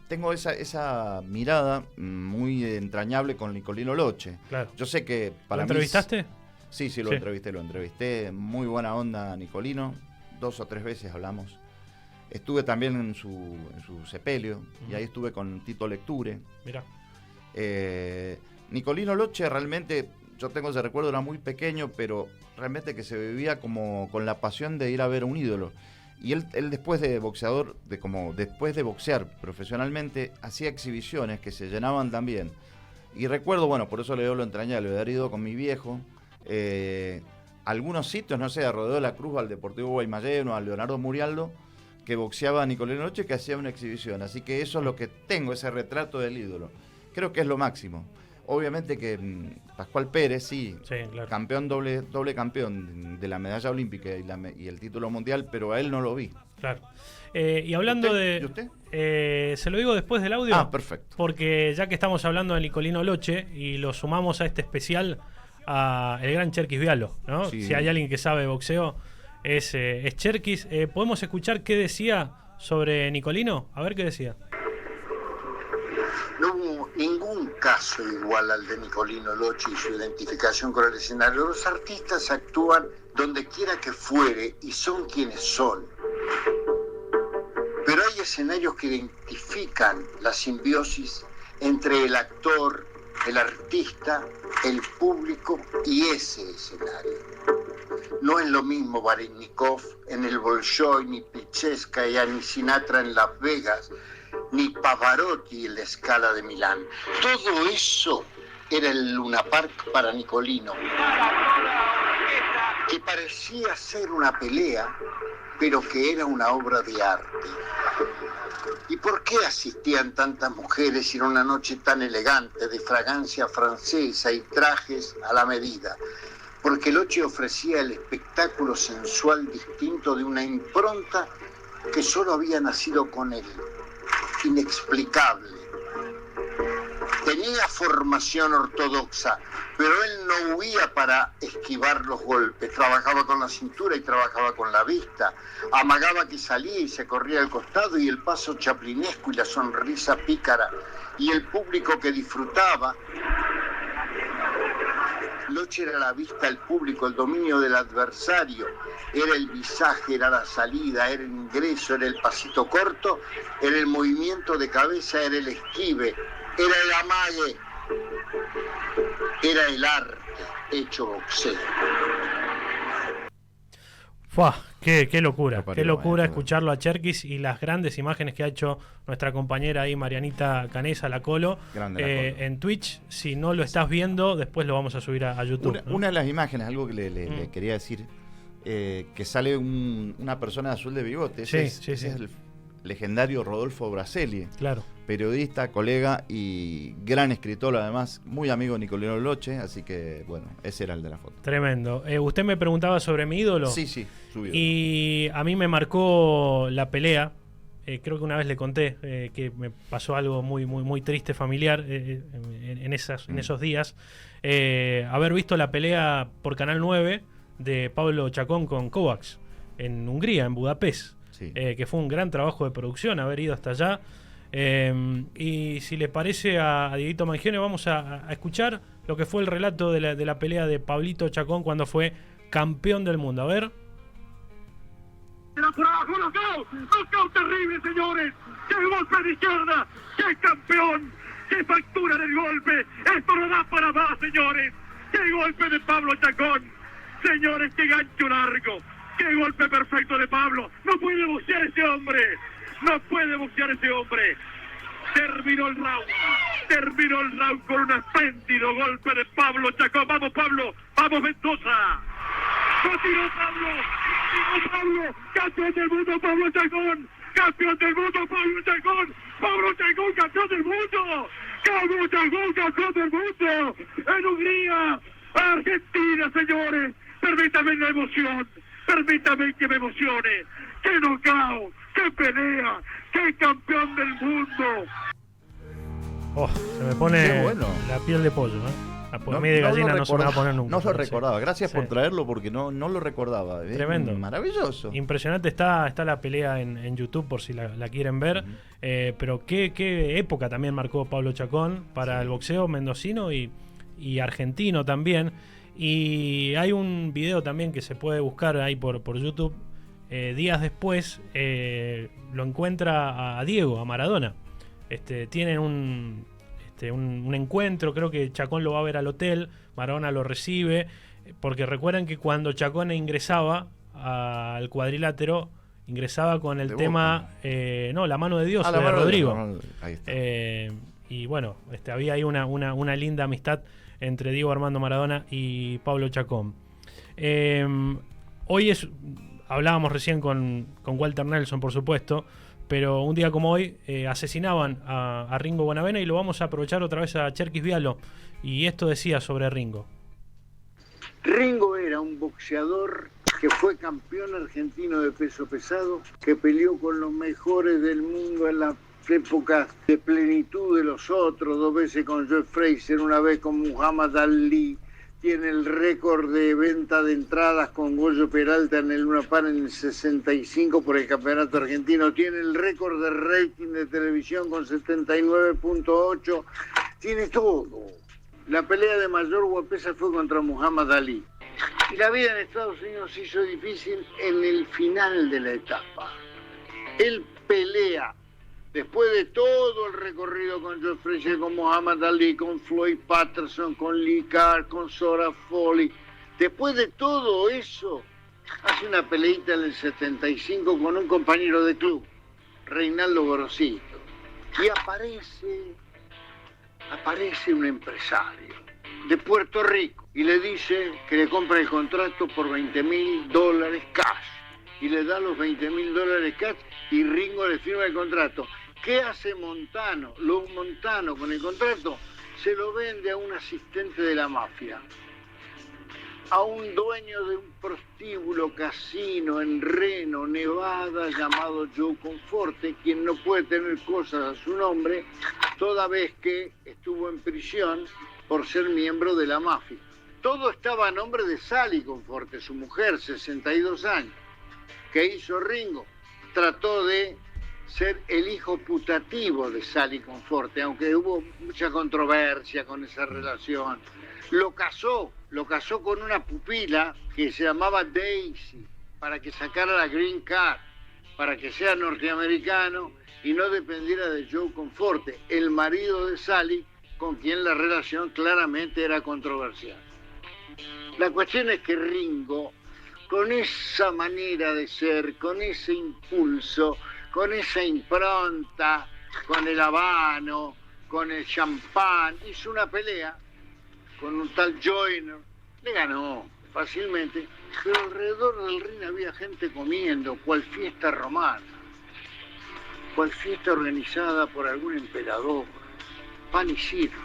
Tengo esa mirada muy entrañable con Nicolino Loche. Claro. Yo sé que para ¿Lo entrevistaste? Sí, lo entrevisté. Muy buena onda a Nicolino. 2 o 3 veces hablamos. Estuve también en su sepelio, y ahí estuve con Tito Lecture. Mirá. Nicolino Loche realmente, yo tengo ese recuerdo, era muy pequeño, pero realmente que se vivía como con la pasión de ir a ver a un ídolo. Y él después de boxeador, después de boxear profesionalmente, hacía exhibiciones que se llenaban también. Y recuerdo, bueno, por eso le digo lo entrañable, de haber ido con mi viejo, algunos sitios, no sé, a Rodeo de la Cruz, al Deportivo Guaymallén o a Leonardo Murialdo, que boxeaba a Nicolino Loche, que hacía una exhibición. Así que eso es lo que tengo, ese retrato del ídolo. Creo que es lo máximo. Obviamente que Pascual Pérez, sí, claro. Campeón, doble campeón de la medalla olímpica y el título mundial, pero a él no lo vi. Claro. Y hablando ¿Y usted? Se lo digo después del audio. Ah, perfecto. Porque ya que estamos hablando de Nicolino Loche y lo sumamos a este especial a el gran Cherkis Vialo, ¿no? Sí. Si hay alguien que sabe de boxeo, es Cherkis. ¿Podemos escuchar qué decía sobre Nicolino? A ver qué decía. No hubo ningún caso igual al de Nicolino Loche y su identificación con el escenario. Los artistas actúan donde quiera que fuere y son quienes son. Pero hay escenarios que identifican la simbiosis entre el actor, el artista, el público y ese escenario. No es lo mismo Barennikov en el Bolshoi, ni Picheskaya, ni Sinatra en Las Vegas, ni Pavarotti en la Scala de Milán. Todo eso era el Luna Park para Nicolino, que parecía ser una pelea, pero que era una obra de arte. ¿Y por qué asistían tantas mujeres en una noche tan elegante, de fragancia francesa y trajes a la medida? Porque Loche ofrecía el espectáculo sensual distinto de una impronta que solo había nacido con él, inexplicable. Tenía formación ortodoxa, pero él no huía para esquivar los golpes. Trabajaba con la cintura y trabajaba con la vista. Amagaba que salía y se corría al costado, y el paso chaplinesco y la sonrisa pícara y el público que disfrutaba. Loche era la vista, el público, el dominio del adversario, era el visaje, era la salida, era el ingreso, era el pasito corto, era el movimiento de cabeza, era el esquive, era el amague, era el arte hecho boxeo. ¡Fua! Qué locura, qué locura escucharlo a Cherkis y las grandes imágenes que ha hecho nuestra compañera ahí, Marianita Canesa, la Colo, en Twitch. Si no lo estás viendo, después lo vamos a subir a YouTube. Una de las imágenes, algo que le quería decir, que sale una persona de azul de bigote. Ese es el legendario Rodolfo Braselli, claro, periodista, colega y gran escritor, además, muy amigo de Nicolino Loche, así que bueno, ese era el de la foto. Tremendo. Usted me preguntaba sobre mi ídolo. Sí, su ídolo. Y a mí me marcó la pelea. Creo que una vez le conté que me pasó algo muy triste familiar en esos días. Haber visto la pelea por Canal 9 de Pablo Chacón con Kovacs en Hungría, en Budapest. Sí. Que fue un gran trabajo de producción haber ido hasta allá. Y si le parece a Dieguito Mangione, vamos a escuchar lo que fue el relato de la pelea de Pablito Chacón cuando fue campeón del mundo. A ver. Por abajo, knockout terrible, señores. ¡Qué golpe de izquierda! ¡Qué campeón! ¡Qué factura del golpe! ¡Esto no da para más, señores! ¡Qué golpe de Pablo Chacón! Señores, qué gancho largo. ¡Qué golpe perfecto de Pablo! ¡No puede boxear ese hombre! ¡No puede boxear ese hombre! Terminó el round con un espléndido golpe de Pablo Chacón. ¡Vamos, Pablo! ¡Vamos, Mendoza! ¡No tiró Pablo! ¡Campeón del mundo, Pablo Chacón! ¡Campeón del mundo, Pablo Chacón! ¡Pablo Chacón, campeón del mundo! ¡Pablo Chacón, campeón del mundo! ¡En Hungría! ¡Argentina, señores! Permítame la emoción. Permítame que me emocione. ¡Qué knockout! ¡Qué pelea! ¡Qué campeón del mundo! Se me pone bueno. la piel de pollo, A mí de gallina no se me va a poner nunca. No lo recordaba. Gracias por traerlo porque no lo recordaba. Tremendo. Maravilloso. Impresionante. Está la pelea en YouTube por si la quieren ver. Pero qué época también marcó Pablo Chacón para el boxeo mendocino y argentino también. Y hay un video también que se puede buscar ahí por YouTube. Días después lo encuentra a Diego, a Maradona. Tienen un encuentro, creo que Chacón lo va a ver al hotel, Maradona lo recibe, porque recuerden que cuando Chacón ingresaba al cuadrilátero, ingresaba con el tema, La mano de Dios, de Rodrigo. Ahí está. Y bueno, había ahí una linda amistad entre Diego Armando Maradona y Pablo Chacón. Hoy hablábamos recién con Walter Nelson, por supuesto, pero un día como hoy asesinaban a Ringo Bonavena y lo vamos a aprovechar otra vez a Cherkis Vialo. Y esto decía sobre Ringo. Ringo era un boxeador que fue campeón argentino de peso pesado, que peleó con los mejores del mundo en las épocas de plenitud de los otros, 2 veces con Joe Frazier, 1 vez con Muhammad Ali. Tiene el récord de venta de entradas con Goyo Peralta en el Luna Park en el 65 por el campeonato argentino. Tiene el récord de rating de televisión con 79.8. Tiene todo. La pelea de mayor guapesa fue contra Muhammad Ali. Y la vida en Estados Unidos se hizo difícil en el final de la etapa. Él pelea. Después de todo el recorrido con Joe Frazier, con Muhammad Ali, con Floyd Patterson, con Lee Carr, con Zora Foley, después de todo eso, hace una peleita en el 75 con un compañero de club, Reinaldo Gorosito, y aparece un empresario de Puerto Rico y le dice que le compra el contrato por $20.000 cash, y le da los $20.000 cash y Ringo le firma el contrato. ¿Qué hace Montano? Montano con el contrato se lo vende a un asistente de la mafia, a un dueño de un prostíbulo casino en Reno, Nevada, llamado Joe Conforte, quien no puede tener cosas a su nombre, toda vez que estuvo en prisión por ser miembro de la mafia. Todo estaba a nombre de Sally Conforte, su mujer, 62 años. ¿Qué hizo Ringo? Trató de ser el hijo putativo de Sally Conforte, aunque hubo mucha controversia con esa relación. Lo casó con una pupila que se llamaba Daisy, para que sacara la green card, para que sea norteamericano y no dependiera de Joe Conforte, el marido de Sally, con quien la relación claramente era controversial. La cuestión es que Ringo, con esa manera de ser, con ese impulso, con esa impronta, con el habano, con el champán, hizo una pelea con un tal Joyner, le ganó fácilmente, pero alrededor del ring había gente comiendo, cual fiesta romana, cual fiesta organizada por algún emperador, pan y circo.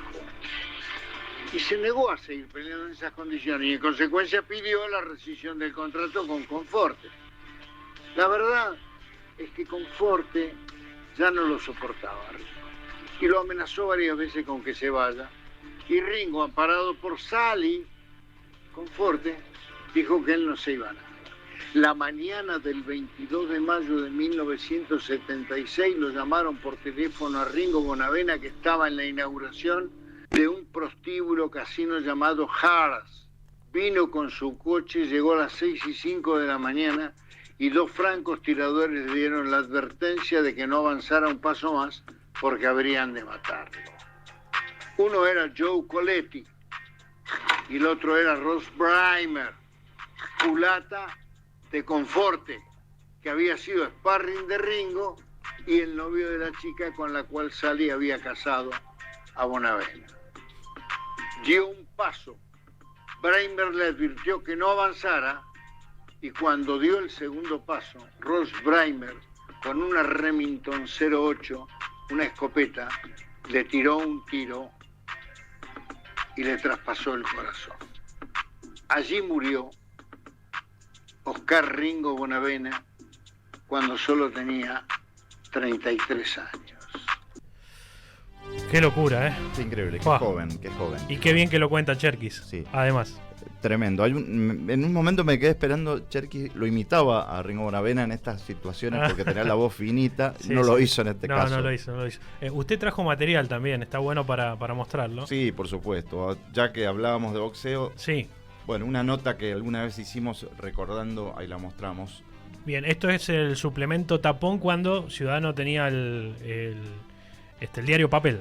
Y se negó a seguir peleando en esas condiciones y en consecuencia pidió la rescisión del contrato con Conforte. La verdad es que Conforte ya no lo soportaba a Ringo y lo amenazó varias veces con que se vaya. Y Ringo, amparado por Sally Conforte, dijo que él no se iba a nada. La mañana del 22 de mayo de 1976 lo llamaron por teléfono a Ringo Bonavena, que estaba en la inauguración de un prostíbulo casino llamado Harrah's. Vino con su coche, llegó a las 6:05 de la mañana y 2 francotiradores le dieron la advertencia de que no avanzara un paso más porque habrían de matarlo. Uno era Joe Coletti y el otro era Ross Brymer, culata de Conforte, que había sido sparring de Ringo y el novio de la chica con la cual Sally había casado a Bonavena. Dio un paso, Brymer le advirtió que no avanzara y cuando dio el segundo paso, Ross Brymer, con una Remington 08, una escopeta, le tiró un tiro y le traspasó el corazón. Allí murió Oscar Ringo Bonavena cuando solo tenía 33 años. Qué locura, ¿eh? Es increíble, qué Buah. joven, qué joven. Y qué bien que lo cuenta Cherkis, Sí. además. Tremendo. En un momento me quedé esperando, Cherkis lo imitaba a Ringo Bonavena en estas situaciones porque tenía la voz finita, Sí, no sí. lo hizo en este caso. No lo hizo. Usted trajo material también, está bueno para mostrarlo. Sí, por supuesto. Ya que hablábamos de boxeo, Sí. bueno, una nota que alguna vez hicimos recordando, ahí la mostramos. Bien, esto es el suplemento tapón cuando Ciudadano tenía el diario papel,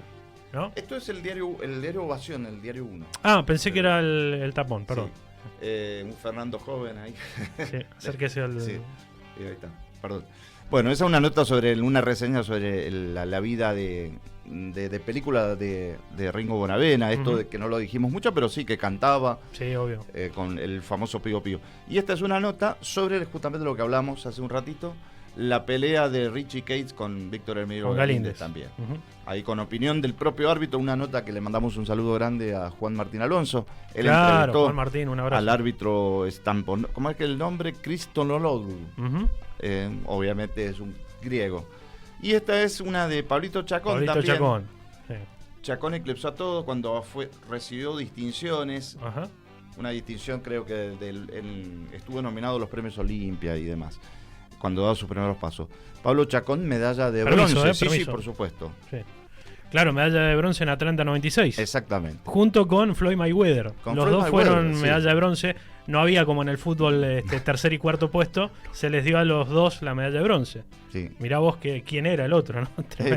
¿no? Esto es el diario Ovación, el diario 1. Ah, pensé que era el tapón, perdón. Sí. Un Fernando joven ahí. Sí, acérquese al... Sí, ahí está, perdón. Bueno, esa es una nota una reseña sobre la vida de película de Ringo Bonavena, esto de que no lo dijimos mucho, pero sí que cantaba. Sí, obvio. Con el famoso Pío Pío. Y esta es una nota sobre justamente lo que hablamos hace un ratito, la pelea de Richie Cates con Víctor Emilio Galíndez también. Ahí con opinión del propio árbitro, una nota que le mandamos un saludo grande a Juan Martín Alonso. Él entrevistó Juan Martín, un abrazo. al árbitro Stampon, ¿cómo es que el nombre? Cristonolodou. Obviamente es un griego. Y esta es una de Pablito Chacón también. Chacón. Sí. Chacón eclipsó a todo cuando recibió distinciones. Ajá. Una distinción, creo que estuvo nominado a los premios Olimpia y demás, cuando daba sus primeros pasos. Pablo Chacón, medalla de bronce. Sí, por supuesto. Sí. Claro, medalla de bronce en Atlanta 96. Exactamente. Junto con Floyd Mayweather. Los dos fueron medalla de bronce. No había como en el fútbol tercer y cuarto puesto. Se les dio a los dos la medalla de bronce. Sí. Mirá vos quién era el otro, ¿no?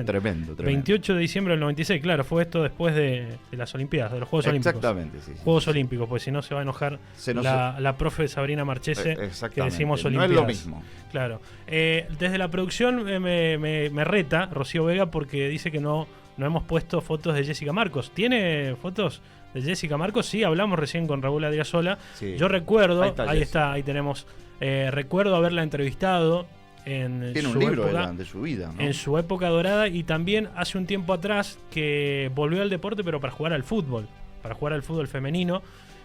Tremendo. 28 de diciembre del 96, claro, fue esto después de las Olimpiadas, de los Juegos Olímpicos. Exactamente, sí. Juegos Olímpicos, pues si no se va a enojar la profe Sabrina Marchese, que decimos Olimpiadas. No es lo mismo. Claro. Desde la producción me reta Rocío Vega porque dice que no hemos puesto fotos de Jessica Marcos. ¿Tiene fotos de Jessica Marcos? Sí, hablamos recién con Raúl Adriasola. Sí. Yo recuerdo, ahí tenemos, recuerdo haberla entrevistado en Tiene su un libro época, de su vida, ¿no? en su época dorada, y también hace un tiempo atrás que volvió al deporte, pero para jugar al fútbol femenino,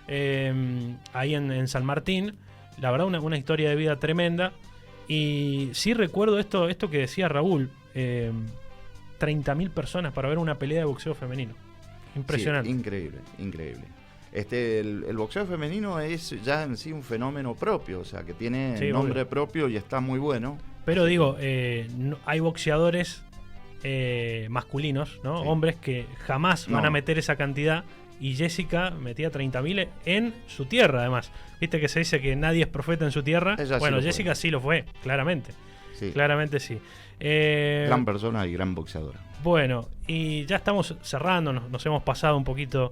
ahí en San Martín. La verdad, una historia de vida tremenda. Y sí recuerdo esto que decía Raúl, 30.000 personas para ver una pelea de boxeo femenino. Impresionante. Sí, increíble. El boxeo femenino es ya en sí un fenómeno propio, o sea, que tiene nombre propio y está muy bueno. Pero digo, hay boxeadores masculinos, ¿no? Sí. Hombres que jamás van a meter esa cantidad, y Jessica metía 30.000 en su tierra, además. Viste que se dice que nadie es profeta en su tierra. Bueno, Jessica sí lo fue, claramente. Sí. Claramente sí. Gran persona y gran boxeadora. Bueno, y ya estamos cerrando, nos hemos pasado un poquito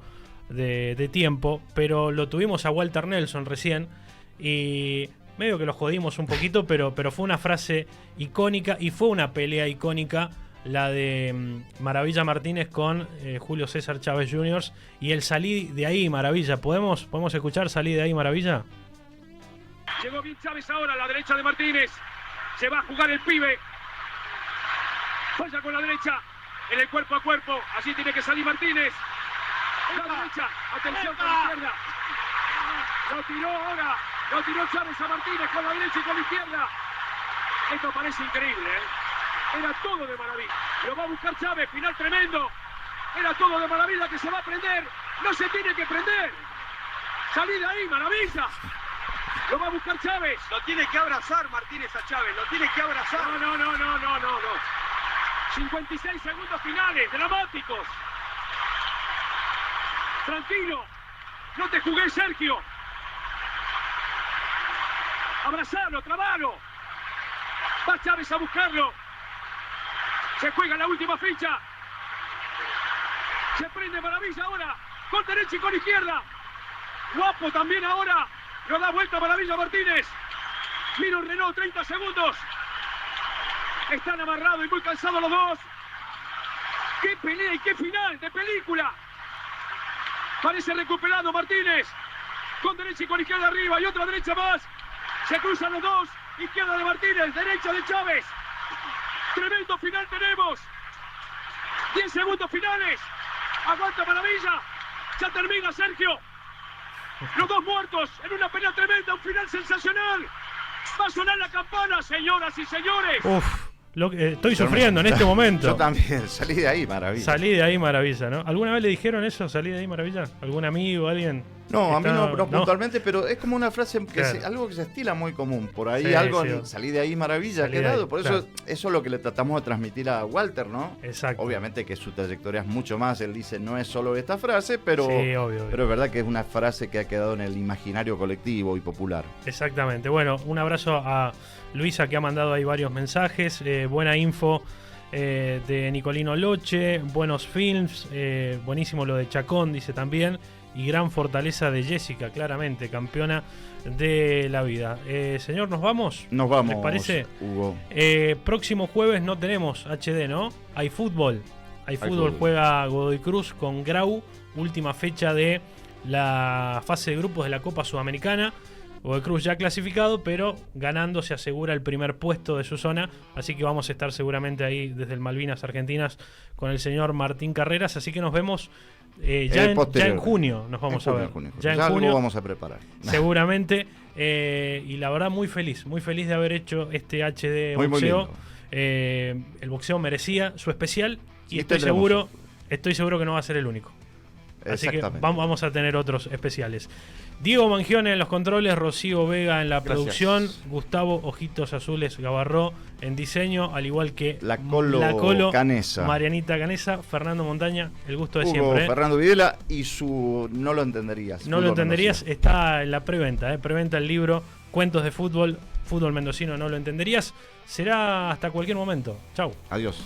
de tiempo, pero lo tuvimos a Walter Nelson recién y medio que lo jodimos un poquito, pero fue una frase icónica y fue una pelea icónica, la de Maravilla Martínez con Julio César Chávez Jr. y el salí de ahí, Maravilla. ¿Podemos escuchar Salí de ahí, Maravilla? Llegó bien Chávez ahora a la derecha de Martínez. Se va a jugar el pibe. Falla con la derecha. En el cuerpo a cuerpo. Así tiene que salir Martínez. En la derecha. Atención con la izquierda. Lo tiró ahora. Lo tiró Chávez a Martínez con la derecha y con la izquierda. Esto parece increíble, ¿eh? Era todo de Maravilla. Lo va a buscar Chávez. Final tremendo. Era todo de Maravilla que se va a prender. No se tiene que prender. Salí de ahí, Maravilla. Lo va a buscar Chávez. Lo tiene que abrazar Martínez a Chávez. Lo tiene que abrazar. No. 56 segundos finales, dramáticos. Tranquilo. No te jugué, Sergio. Abrazalo, trabalo. Va Chávez a buscarlo. Se juega la última ficha. Se prende Maravilla ahora. Con derecha y con izquierda. Guapo también ahora. Lo da vuelta Maravilla Martínez. Mira un Renault, 30 segundos. Están amarrados y muy cansados los dos. ¡Qué pelea y qué final de película! Parece recuperado Martínez. Con derecha y con izquierda arriba y otra derecha más. Se cruzan los dos. Izquierda de Martínez, derecha de Chávez. Tremendo final tenemos. 10 segundos finales. Aguanta Maravilla. Ya termina Sergio. Los dos muertos en una pelea tremenda, un final sensacional. Va a sonar la campana, señoras y señores. Estoy sufriendo en este momento. Yo también, salí de ahí, maravilla. Salí de ahí, maravilla, ¿no? ¿Alguna vez le dijeron eso, salí de ahí, maravilla? ¿Algún amigo, alguien? No, a mí no puntualmente, pero es como una frase, algo que se estila muy común. Por ahí salí de ahí, maravilla, ha quedado. Por eso, eso es lo que le tratamos de transmitir a Walter, ¿no? Exacto. Obviamente que su trayectoria es mucho más. Él dice, no es solo esta frase, pero, obvio. Pero es verdad que es una frase que ha quedado en el imaginario colectivo y popular. Exactamente. Bueno, un abrazo a Luisa, que ha mandado ahí varios mensajes. Buena info de Nicolino Loche, buenos films, buenísimo lo de Chacón, dice también, y gran fortaleza de Jessica, claramente, campeona de la vida. Señor, ¿nos vamos? Nos vamos, ¿les parece? Hugo. Próximo jueves no tenemos HD, ¿no? Hay fútbol. Hay fútbol, juega Godoy Cruz con Grau, última fecha de la fase de grupos de la Copa Sudamericana. Godoy Cruz ya clasificado, pero ganando se asegura el primer puesto de su zona, así que vamos a estar seguramente ahí desde el Malvinas Argentinas con el señor Martín Carreras, así que nos vemos ya en junio, nos vamos a ver. Ya en junio vamos a preparar. Seguramente, y la verdad muy feliz de haber hecho este HD boxeo. El boxeo merecía su especial y estoy seguro que no va a ser el único. Así que vamos a tener otros especiales. Diego Mangione en los controles, Rocío Vega en la producción, Gustavo Ojitos Azules Gavarró en diseño, al igual que la Colo Canesa, Marianita Canesa, Fernando Montaña, el gusto de Hugo, siempre. Fernando Videla y su No lo entenderías. No lo entenderías, está en la preventa, preventa el libro Cuentos de Fútbol, Fútbol Mendocino, no lo entenderías. Será hasta cualquier momento. Chau. Adiós.